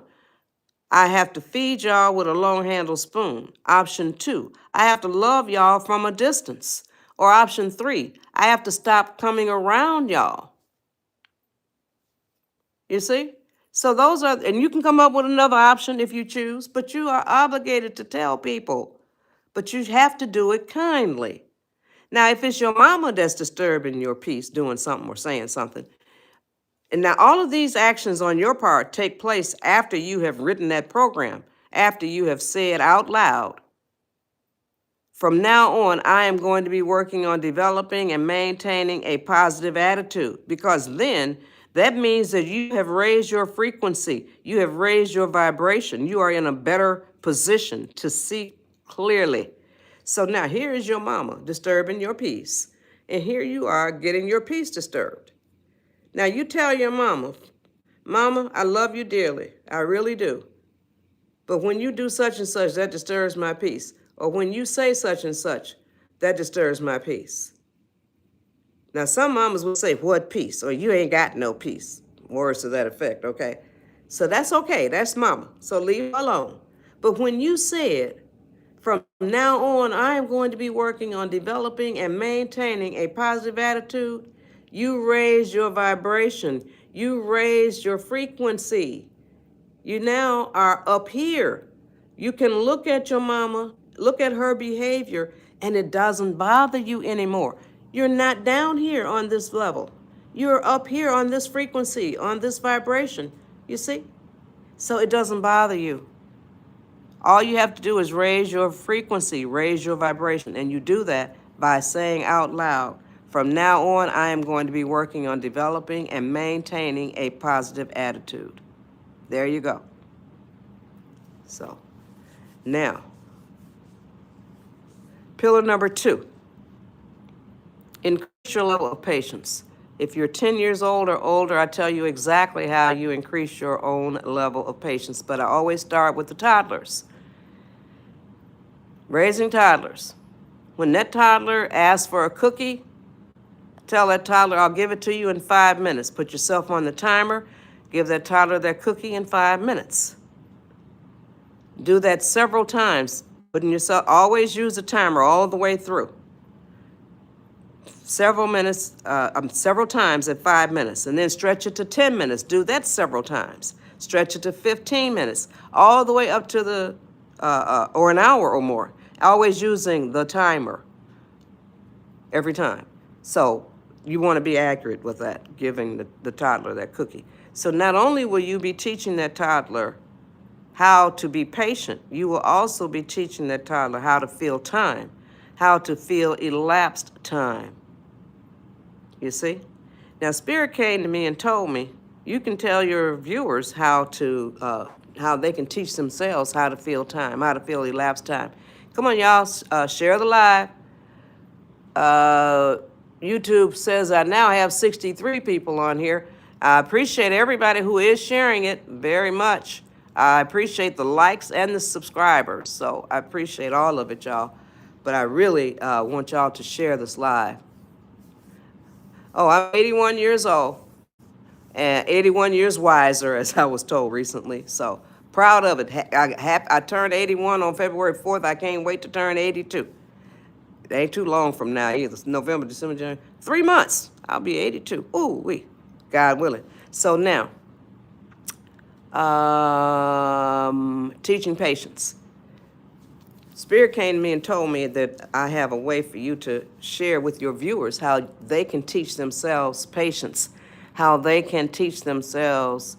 I have to feed y'all with a long-handled spoon. Option 2, I have to love y'all from a distance. Or option 3, I have to stop coming around y'all. You see? So those are, and you can come up with another option if you choose, but you are obligated to tell people. But you have to do it kindly. Now, if it's your mama that's disturbing your peace, doing something or saying something, and now all of these actions on your part take place after you have written that program, after you have said out loud, from now on, I am going to be working on developing and maintaining a positive attitude, because then that means that you have raised your frequency, you have raised your vibration, you are in a better position to see clearly. So now here is your mama disturbing your peace, and here you are getting your peace disturbed. Now you tell your mama, Mama, I love you dearly, I really do. But when you do such and such, that disturbs my peace. Or when you say such and such, that disturbs my peace. Now, some mamas will say, what peace? Or you ain't got no peace. Words to that effect, okay? So that's okay. That's mama. So leave her alone. But when you said, from now on, I am going to be working on developing and maintaining a positive attitude, you raised your vibration. You raised your frequency. You now are up here. You can look at your mama, look at her behavior, and it doesn't bother you anymore. You're not down here on this level. You're up here on this frequency, on this vibration. You see? So it doesn't bother you. All you have to do is raise your frequency, raise your vibration, and you do that by saying out loud, from now on, I am going to be working on developing and maintaining a positive attitude. There you go. So now, pillar number 2, increase your level of patience. If you're 10 years old or older, I tell you exactly how you increase your own level of patience, but I always start with the toddlers. Raising toddlers. When that toddler asks for a cookie, tell that toddler, I'll give it to you in 5 minutes. Put yourself on the timer, give that toddler their cookie in 5 minutes. Do that several times. Putting yourself, always use a timer all the way through. Several times at 5 minutes, and then stretch it to 10 minutes. Do that several times. Stretch it to 15 minutes, all the way up to the, or an hour or more. Always using the timer every time. So you want to be accurate with that, giving the toddler that cookie. So not only will you be teaching that toddler how to be patient, you will also be teaching that toddler how to feel time, how to feel elapsed time. You see? Now, Spirit came to me and told me, you can tell your viewers how they can teach themselves how to feel time, how to feel elapsed time. Come on, y'all, share the live. YouTube says I now have 63 people on here. I appreciate everybody who is sharing it very much. I appreciate the likes and the subscribers. So I appreciate all of it, y'all. But I really want y'all to share this live. Oh, I'm 81 years old. and 81 years wiser, as I was told recently. So proud of it. I turned 81 on February 4th. I can't wait to turn 82. It ain't too long from now either. It's November, December, January. 3 months. I'll be 82. Ooh, God willing. So now, teaching patience. Spirit came to me and told me that I have a way for you to share with your viewers how they can teach themselves patience, how they can teach themselves,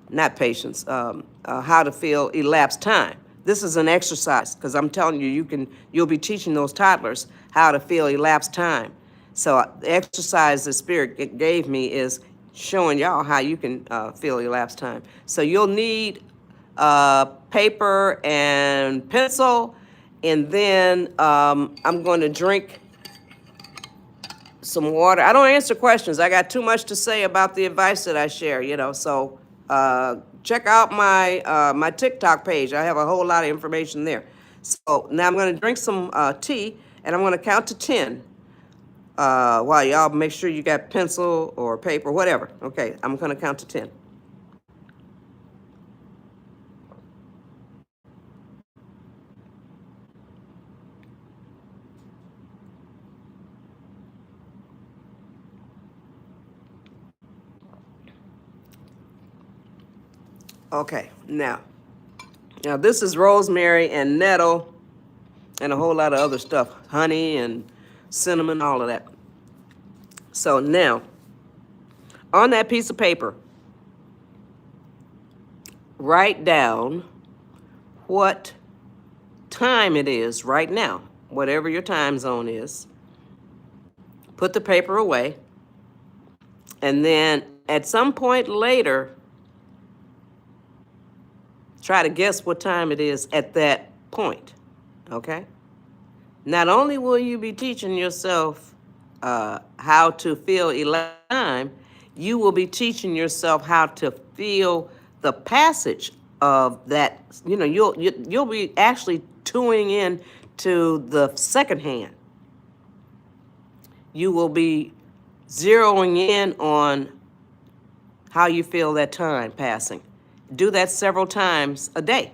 not patience, how to feel elapsed time. This is an exercise because I'm telling you, you'll be teaching those toddlers how to feel elapsed time. So the exercise the Spirit gave me is showing y'all how you can feel elapsed time. So you'll need paper and pencil, and then I'm going to drink some water. I don't answer questions. I got too much to say about the advice that I share, So check out my TikTok page. I have a whole lot of information there. So now I'm going to drink some tea, and I'm going to count to 10. While y'all make sure you got pencil or paper, whatever. Okay, I'm going to count to 10. Okay, now this is rosemary and nettle and a whole lot of other stuff, honey and cinnamon, all of that. So now, on that piece of paper, write down what time it is right now, whatever your time zone is. Put the paper away, and then at some point later, try to guess what time it is at that point, okay? Not only will you be teaching yourself how to feel elapsed time, you will be teaching yourself how to feel the passage of that. You'll be actually tuning in to the second hand. You will be zeroing in on how you feel that time passing. Do that several times a day.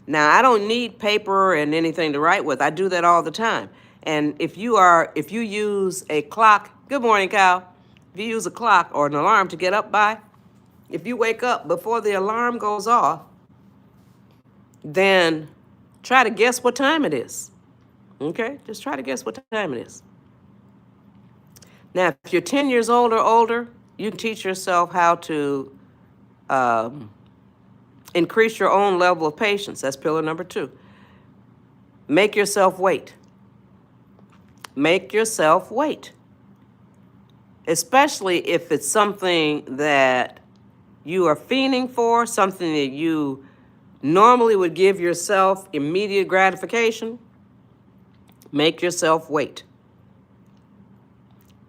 Now, I don't need paper and anything to write with. I do that all the time. And if you use a clock, good morning, Kyle. If you use a clock or an alarm to get up by, if you wake up before the alarm goes off, then try to guess what time it is. Okay? Just try to guess what time it is. Now, if you're 10 years old or older, you can teach yourself how to increase your own level of patience. That's pillar number 2. Make yourself wait. Make yourself wait. Especially if it's something that you are fiending for, something that you normally would give yourself immediate gratification. Make yourself wait.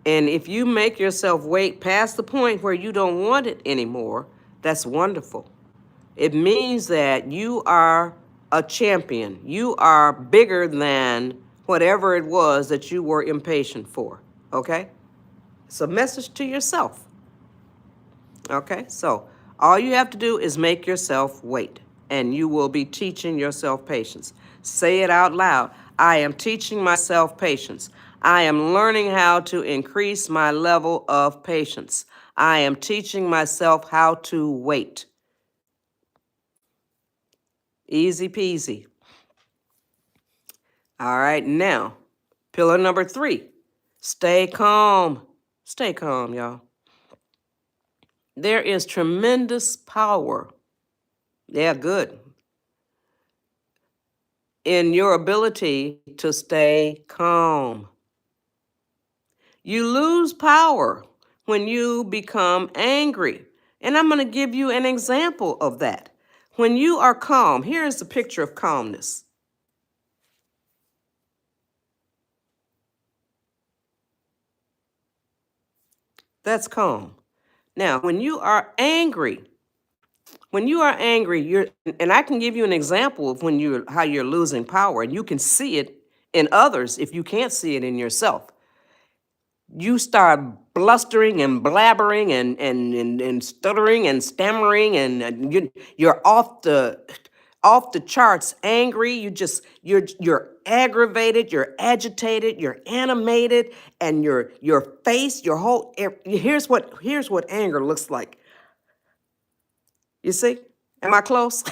And if you make yourself wait past the point where you don't want it anymore, that's wonderful. It means that you are a champion. You are bigger than whatever it was that you were impatient for, okay? It's a message to yourself, okay? So all you have to do is make yourself wait, and you will be teaching yourself patience. Say it out loud. I am teaching myself patience. I am learning how to increase my level of patience. I am teaching myself how to wait. Easy peasy. All right, now, pillar number 3, stay calm. Stay calm, y'all. There is tremendous power, good, in your ability to stay calm. You lose power when you become angry. And I'm going to give you an example of that. When you are calm, here is the picture of calmness. That's calm. Now, when you are angry, and I can give you an example of how you're losing power, and you can see it in others if you can't see it in yourself. you start blustering and blabbering and stuttering and stammering and you're off the charts angry. You're aggravated, you're agitated, you're animated, and your face, your whole here's what anger looks like. You see? Am I close?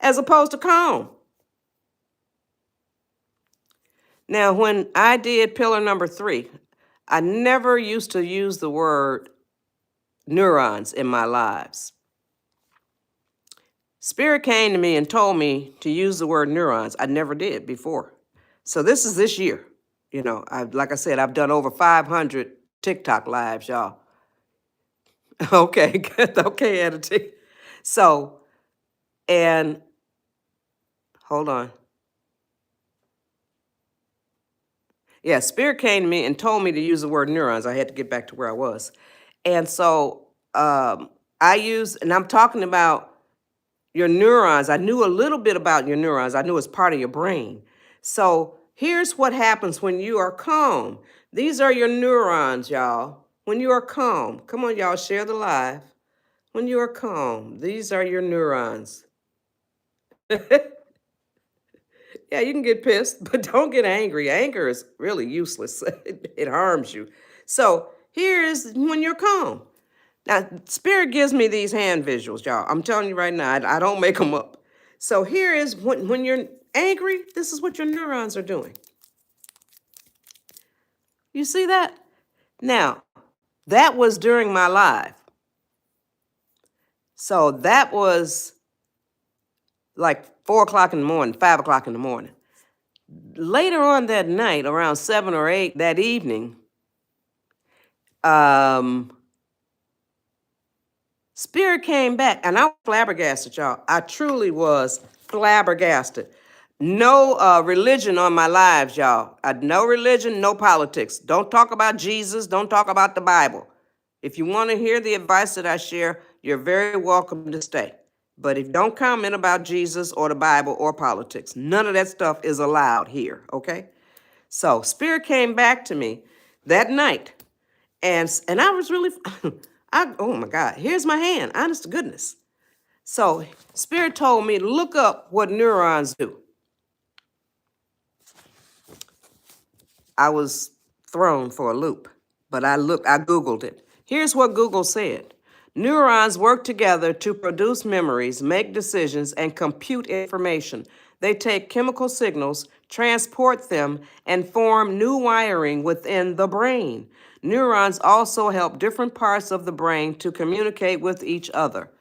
As opposed to calm. Now, when I did pillar number 3, I never used to use the word neurons in my lives. Spirit came to me and told me to use the word neurons. I never did before. So this is this year. You know, like I said, I've done over 500 TikTok lives, y'all. Okay, good. Okay, editing. So, and hold on. Yeah, Spirit came to me and told me to use the word neurons. I had to get back to where I was. And so and I'm talking about your neurons. I knew a little bit about your neurons. I knew it's part of your brain. So here's what happens when you are calm. These are your neurons, y'all. When you are calm, come on, y'all, share the live. When you are calm, these are your neurons. Yeah, you can get pissed, but don't get angry. Anger is really useless. It harms you. So here is when you're calm. Now, Spirit gives me these hand visuals, y'all. I'm telling you right now, I don't make them up. So here is when you're angry, this is what your neurons are doing. You see that? Now, that was during my live. So that was like 4 o'clock in the morning, 5 o'clock in the morning. Later on that night, around 7 or 8 that evening, Spirit came back, and I was flabbergasted, y'all. I truly was flabbergasted. No religion on my lives, y'all. No religion, no politics. Don't talk about Jesus. Don't talk about the Bible. If you want to hear the advice that I share, you're very welcome to stay. But if you don't comment about Jesus or the Bible or politics, none of that stuff is allowed here, okay? So Spirit came back to me that night, and I was really, oh my God, here's my hand, honest to goodness. So Spirit told me to look up what neurons do. I was thrown for a loop, but I Googled it. Here's what Google said. Neurons work together to produce memories, make decisions, and compute information. They take chemical signals, transport them, and form new wiring within the brain. Neurons also help different parts of the brain to communicate with each other.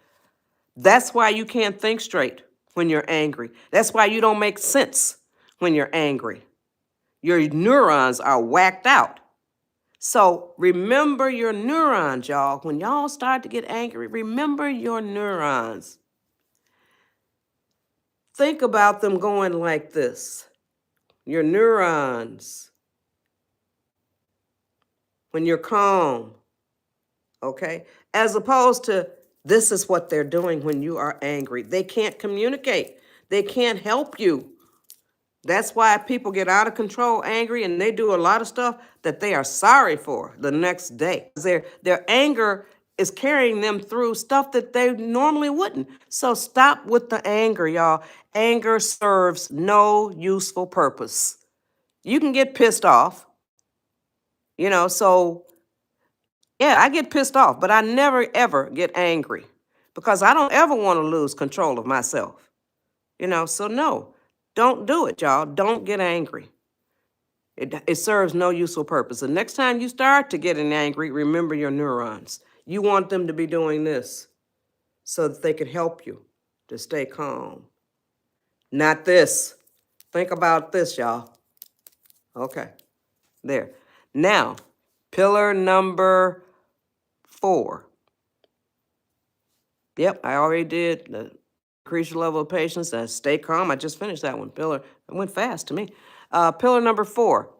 That's why you can't think straight when you're angry. That's why you don't make sense when you're angry. Your neurons are whacked out. So remember your neurons, y'all. When y'all start to get angry, remember your neurons. Think about them going like this. Your neurons. When you're calm, okay? As opposed to this is what they're doing when you are angry. They can't communicate. They can't help you. That's why people get out of control, angry, and they do a lot of stuff that they are sorry for the next day. Their anger is carrying them through stuff that they normally wouldn't. So stop with the anger, y'all. Anger serves no useful purpose. You can get pissed off, so yeah, I get pissed off, but I never ever get angry because I don't ever want to lose control of myself. So no, don't do it, y'all. Don't get angry. It serves no useful purpose. The next time you start to getting angry, remember your neurons. You want them to be doing this so that they can help you to stay calm. Not this. Think about this, y'all. Okay, there. Now, pillar number 4. Yep, I already did. Increase your level of patience. Stay calm. I just finished that one. Pillar, it went fast to me. Pillar number 4.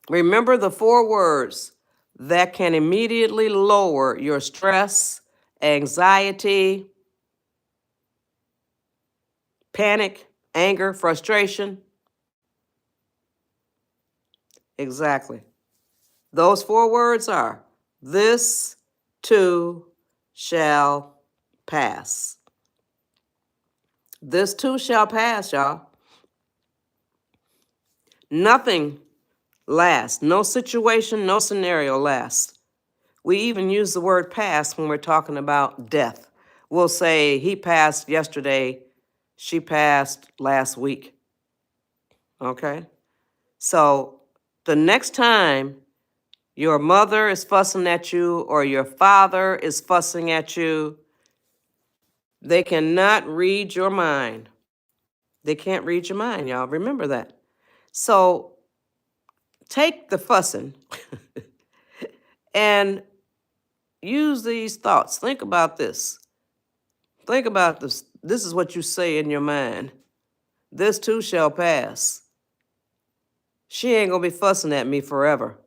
Remember the 4 words that can immediately lower your stress, anxiety, panic, anger, frustration. Exactly. Those 4 words are, this too shall pass. This too shall pass, y'all. Nothing lasts. No situation, no scenario lasts. We even use the word pass when we're talking about death. We'll say, he passed yesterday, she passed last week. Okay? So the next time your mother is fussing at you or your father is fussing at you, they cannot read your mind. They can't read your mind, y'all. Remember that. So take the fussing and use these thoughts. Think about this. Think about this. This is what you say in your mind. This too shall pass. She ain't gonna be fussing at me forever.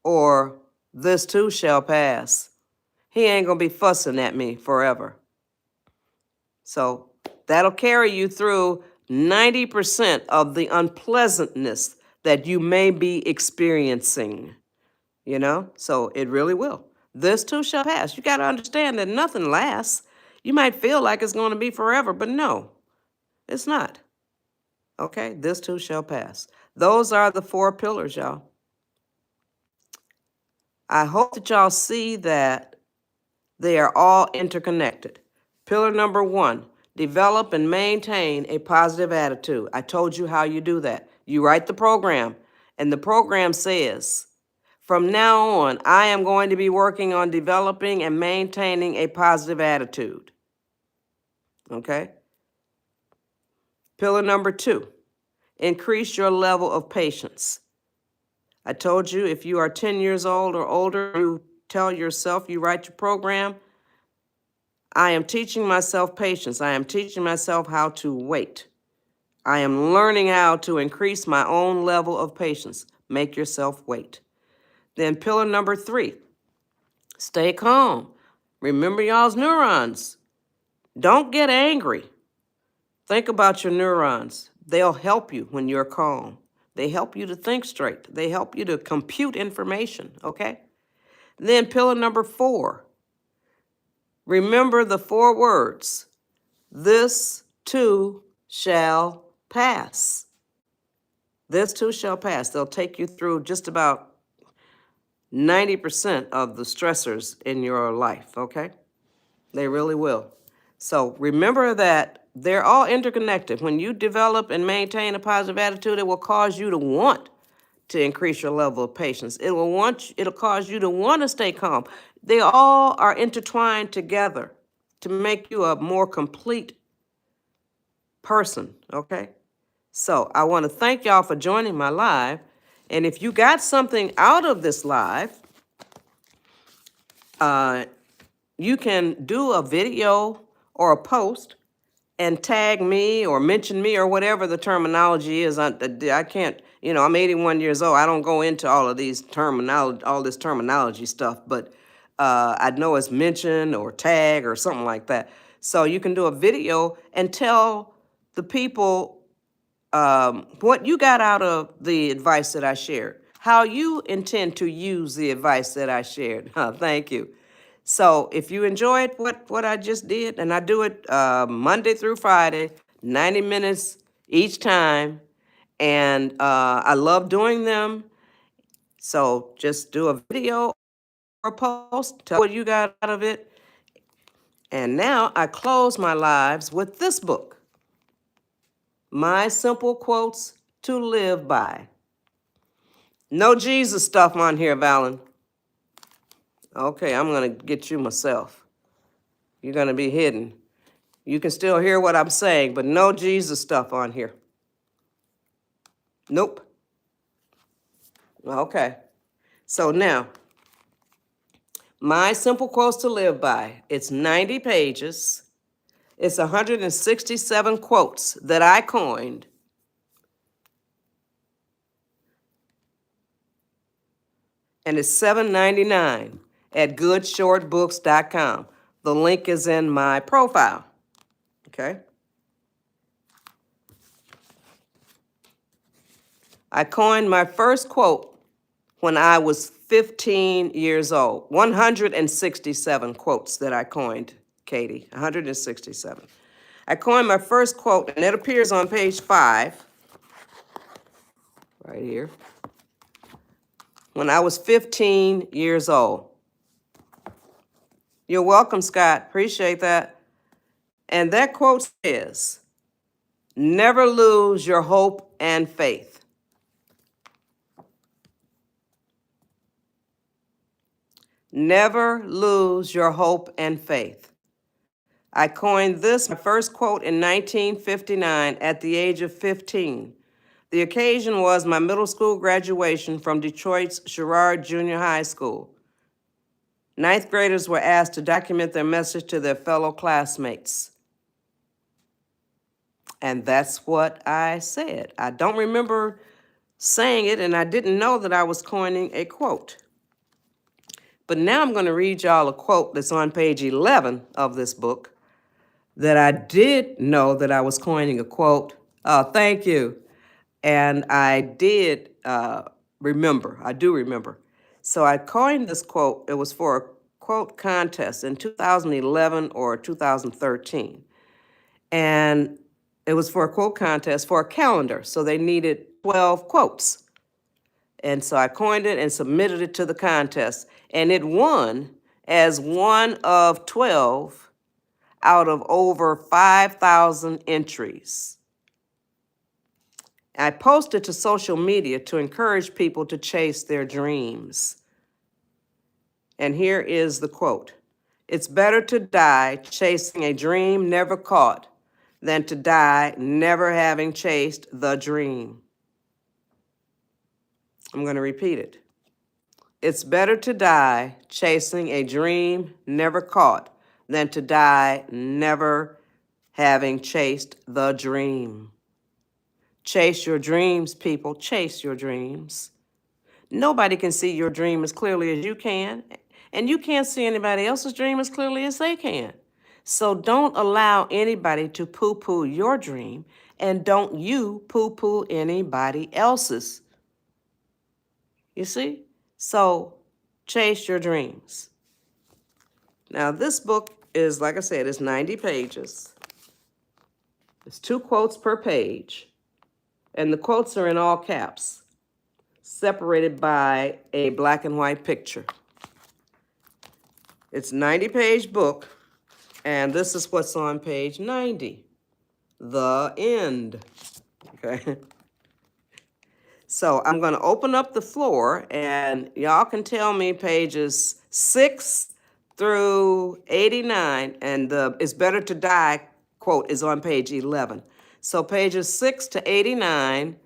Or this too shall pass. He ain't gonna be fussing at me forever. So that'll carry you through 90% of the unpleasantness that you may be experiencing. So it really will. This too shall pass. You got to understand that nothing lasts. You might feel like it's going to be forever, but no, it's not. Okay, this too shall pass. Those are the 4 pillars, y'all. I hope that y'all see that they are all interconnected. Pillar number 1, develop and maintain a positive attitude. I told you how you do that. You write the program, and the program says, from now on, I am going to be working on developing and maintaining a positive attitude. Okay? Pillar number 2, increase your level of patience. I told you if you are 10 years old or older, you tell yourself, you write your program, I am teaching myself patience. I am teaching myself how to wait. I am learning how to increase my own level of patience. Make yourself wait. Then pillar number 3, stay calm. Remember y'all's neurons. Don't get angry. Think about your neurons. They'll help you when you're calm. They help you to think straight. They help you to compute information, okay? Then pillar number 4, remember the 4 words. This too shall pass. This too shall pass. They'll take you through just about 90% of the stressors in your life, okay? They really will. So remember that they're all interconnected. When you develop and maintain a positive attitude, it will cause you to want to increase your level of patience. It'll cause you to want to stay calm. They all are intertwined together to make you a more complete person, okay? So I want to thank y'all for joining my live. And if you got something out of this live, you can do a video or a post and tag me or mention me or whatever the terminology is. I can't, I'm 81 years old. I don't go into all of these all this terminology stuff, but I know it's mention or tag or something like that. So you can do a video and tell the people what you got out of the advice that I shared, how you intend to use the advice that I shared. Thank you. So if you enjoyed what I just did, and I do it Monday through Friday, 90 minutes each time, and I love doing them. So just do a video or a post, tell what you got out of it. And now I close my lives with this book, My Simple Quotes to Live By. No Jesus stuff on here, Valen. Okay, I'm going to get you myself. You're going to be hidden. You can still hear what I'm saying, but no Jesus stuff on here. Nope. Okay. So now, My Simple Quotes to Live By. It's 90 pages. It's 167 quotes that I coined. And it's $7.99 at goodshortbooks.com. The link is in my profile. Okay? I coined my first quote when I was 15 years old. 167 quotes that I coined, Katie, 167. I coined my first quote, and it appears on page 5, right here, when I was 15 years old. You're welcome, Scott. Appreciate that. And that quote says, "Never lose your hope and faith." Never lose your hope and faith. I coined this, my first quote, in 1959 at the age of 15. The occasion was my middle school graduation from Detroit's Sherrard Junior High School. Ninth graders were asked to document their message to their fellow classmates. And that's what I said. I don't remember saying it, and I didn't know that I was coining a quote. But now I'm going to read y'all a quote that's on page 11 of this book that I did know that I was coining a quote. Thank you. And I did remember. I do remember. So I coined this quote. It was for a quote contest in 2011 or 2013. And it was for a quote contest for a calendar. So they needed 12 quotes. And so I coined it and submitted it to the contest. And it won as one of 12 out of over 5,000 entries. I posted to social media to encourage people to chase their dreams. And here is the quote. "It's better to die chasing a dream never caught than to die never having chased the dream." I'm going to repeat it. It's better to die chasing a dream never caught than to die never having chased the dream. Chase your dreams, people. Chase your dreams. Nobody can see your dream as clearly as you can, and you can't see anybody else's dream as clearly as they can. So don't allow anybody to poo-poo your dream, and don't you poo-poo anybody else's. You see? So chase your dreams. Now, this book is, like I said, it's 90 pages. It's 2 quotes per page, and the quotes are in all caps, separated by a black and white picture. It's a 90-page book, and this is what's on page 90, the end. Okay. So I'm going to open up the floor, and y'all can tell me pages 6 through 89, and the "It's better to die" quote is on page 11. So pages 6 to 89,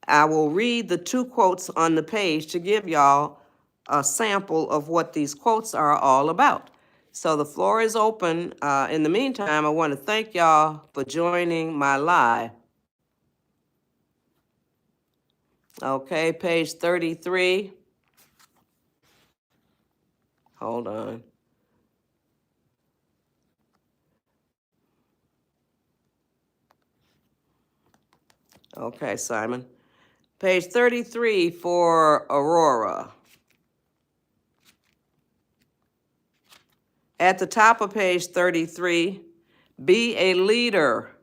I will read the 2 quotes on the page to give y'all a sample of what these quotes are all about. So the floor is open. In the meantime, I want to thank y'all for joining my live. Okay, page 33. Hold on. Okay, Simon. Page 33 for Aurora. At the top of page 33, be a leader,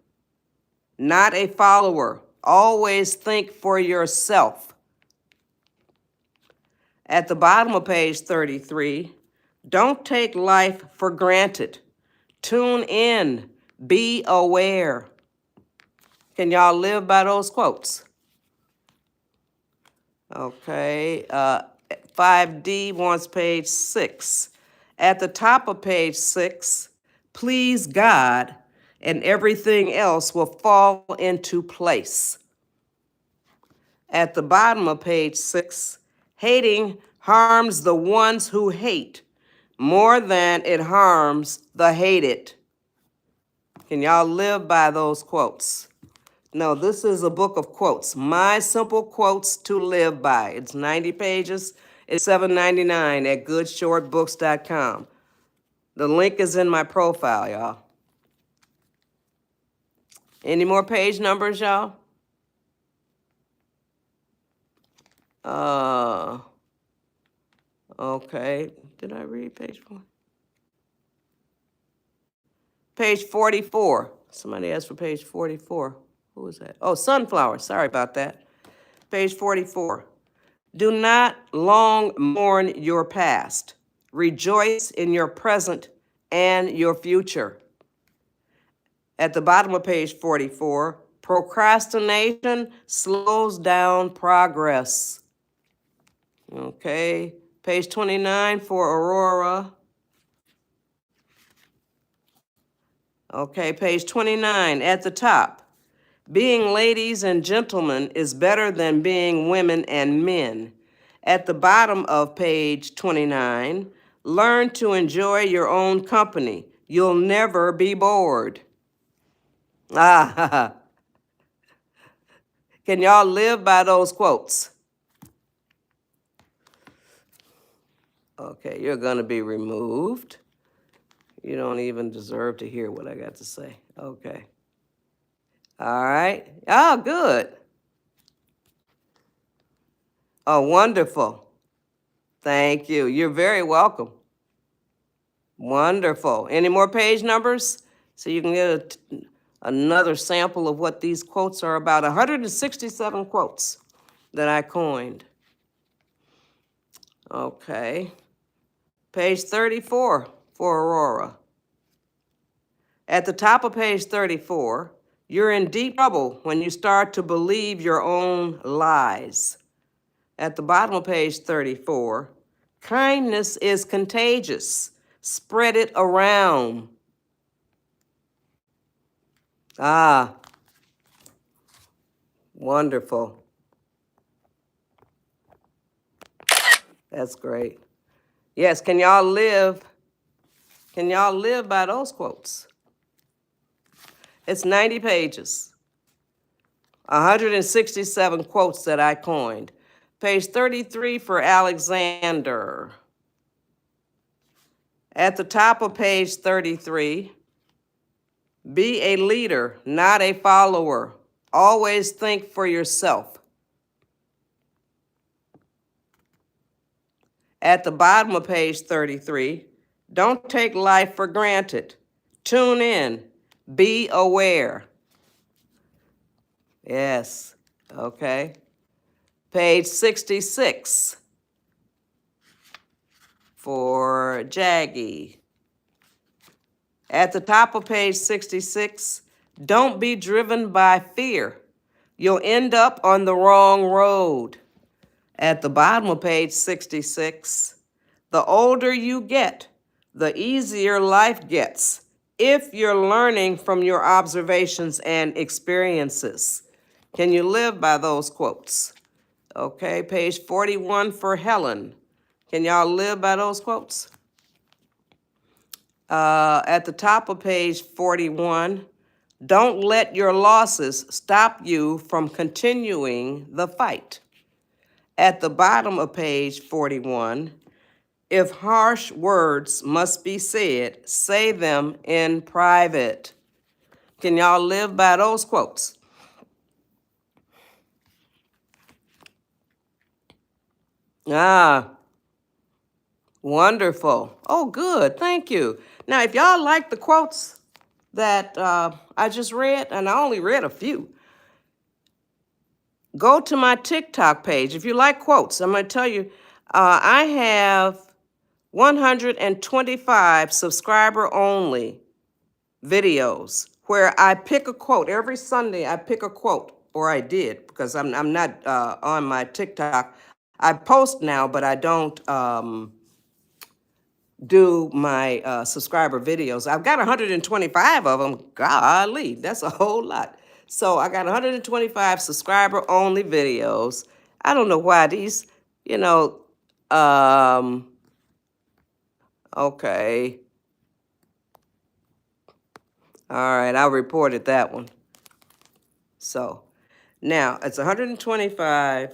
not a follower. Always think for yourself. At the bottom of page 33, don't take life for granted. Tune in, be aware. Can y'all live by those quotes? Okay, 5D wants page 6. At the top of page 6, please God, and everything else will fall into place. At the bottom of page 6, hating harms the ones who hate more than it harms the hated. Can y'all live by those quotes? No, this is a book of quotes. My simple quotes to live by. It's 90 pages. It's $7.99 at goodshortbooks.com. The link is in my profile, y'all. Any more page numbers, y'all? Okay. Did I read page 4? Page 44. Somebody asked for page 44. Who was that? Oh, sunflower. Sorry about that. Page 44. Do not long mourn your past. Rejoice in your present and your future. At the bottom of page 44, procrastination slows down progress. Okay, page 29 for Aurora. Okay, page 29 at the top. Being ladies and gentlemen is better than being women and men. At the bottom of page 29, learn to enjoy your own company. You'll never be bored. Ah, can y'all live by those quotes? Okay, you're going to be removed. You don't even deserve to hear what I got to say. Okay. All right. Oh, good. Oh, wonderful. Thank you. You're very welcome. Wonderful. Any more page numbers? So you can get another sample of what these quotes are about. 167 quotes that I coined. Okay. Page 34 for Aurora. At the top of page 34, you're in deep trouble when you start to believe your own lies. At the bottom of page 34, kindness is contagious. Spread it around. Ah, wonderful. That's great. Yes, can y'all live by those quotes? It's 90 pages. 167 quotes that I coined. Page 33 for Alexander. At the top of page 33, be a leader, not a follower. Always think for yourself. At the bottom of page 33, don't take life for granted. Tune in. Be aware. Yes, okay. Page 66 for Jaggy. At the top of page 66, don't be driven by fear. You'll end up on the wrong road. At the bottom of page 66, the older you get, the easier life gets if you're learning from your observations and experiences. Can you live by those quotes? Okay, page 41 for Helen. Can y'all live by those quotes? At the top of page 41, don't let your losses stop you from continuing the fight. At the bottom of page 41, if harsh words must be said, say them in private. Can y'all live by those quotes? Ah, wonderful. Oh, good. Thank you. Now, if y'all like the quotes that I just read, and I only read a few, go to my TikTok page. If you like quotes, I'm going to tell you, I have 125 subscriber-only videos where I pick a quote. Every Sunday, I pick a quote, or I did, because I'm not on my TikTok. I post now, but I don't do my subscriber videos. I've got 125 of them. Golly, that's a whole lot. So I got 125 subscriber-only videos. I don't know why these, okay. All right, I reported that one. So now it's 125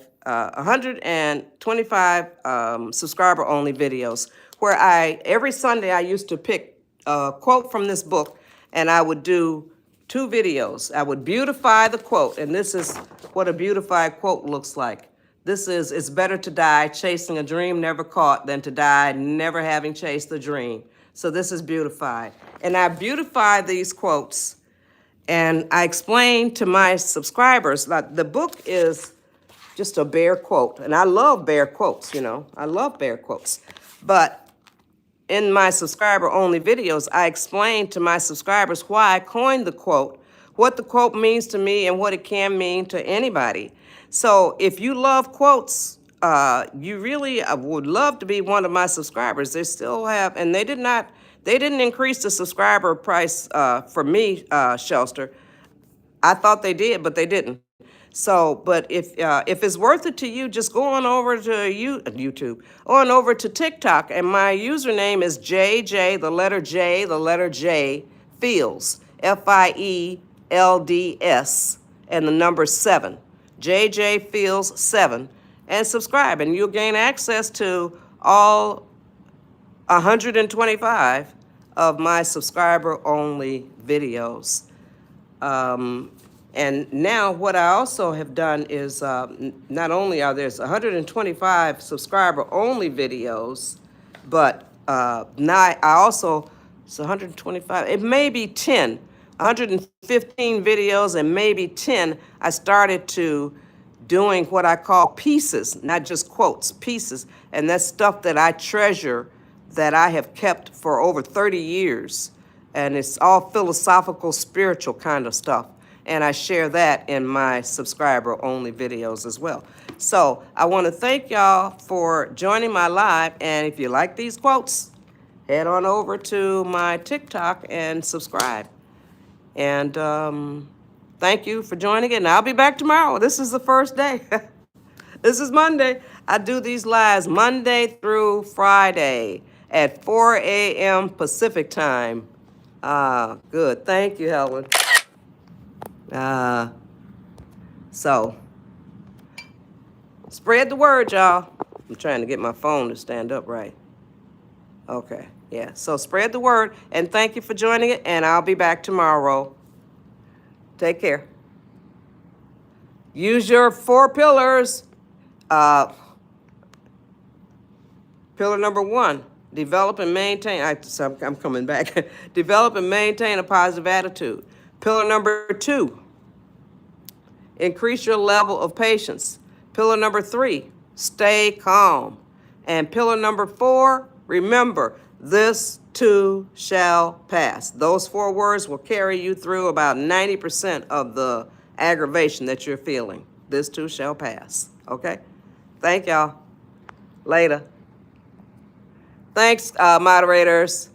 subscriber-only videos where every Sunday I used to pick a quote from this book and I would do 2 videos. I would beautify the quote, and this is what a beautified quote looks like. This is, it's better to die chasing a dream never caught than to die never having chased the dream. So this is beautified. And I beautify these quotes and I explain to my subscribers, like the book is just a bare quote. And I love bare quotes, you know, I love bare quotes. But in my subscriber-only videos, I explain to my subscribers why I coined the quote, what the quote means to me, and what it can mean to anybody. So if you love quotes, you really would love to be one of my subscribers. They still have, and they didn't increase the subscriber price for me, Shelster. I thought they did, but they didn't. So, but if it's worth it to you, just go on over to YouTube, on over to TikTok, and my username is JJ, the letter J, Fields, Fields, and the number 7, JJ Fields 7, and subscribe, and you'll gain access to all 125 of my subscriber-only videos. And now what I also have done is not only are there 125 subscriber-only videos, but now I also, it's 125, it may be 10, 115 videos and maybe 10, I started to doing what I call pieces, not just quotes, pieces. And that's stuff that I treasure, that I have kept for over 30 years. And it's all philosophical, spiritual kind of stuff. And I share that in my subscriber-only videos as well. So I want to thank y'all for joining my live. And if you like these quotes, head on over to my TikTok and subscribe. And thank you for joining it. And I'll be back tomorrow. This is the first day. This is Monday. I do these lives Monday through Friday at 4 a.m. Pacific time. Good. Thank you, Helen. So, spread the word, y'all. I'm trying to get my phone to stand up right. Okay, yeah. So spread the word, and thank you for joining it, and I'll be back tomorrow. Take care. Use your 4 pillars. Pillar number 1, develop and maintain, I'm coming back. Develop and maintain a positive attitude. Pillar number 2, increase your level of patience. Pillar number 3, stay calm. And pillar number 4, remember, this too shall pass. Those 4 words will carry you through about 90% of the aggravation that you're feeling. This too shall pass, okay? Thank y'all. Later. Thanks, moderators.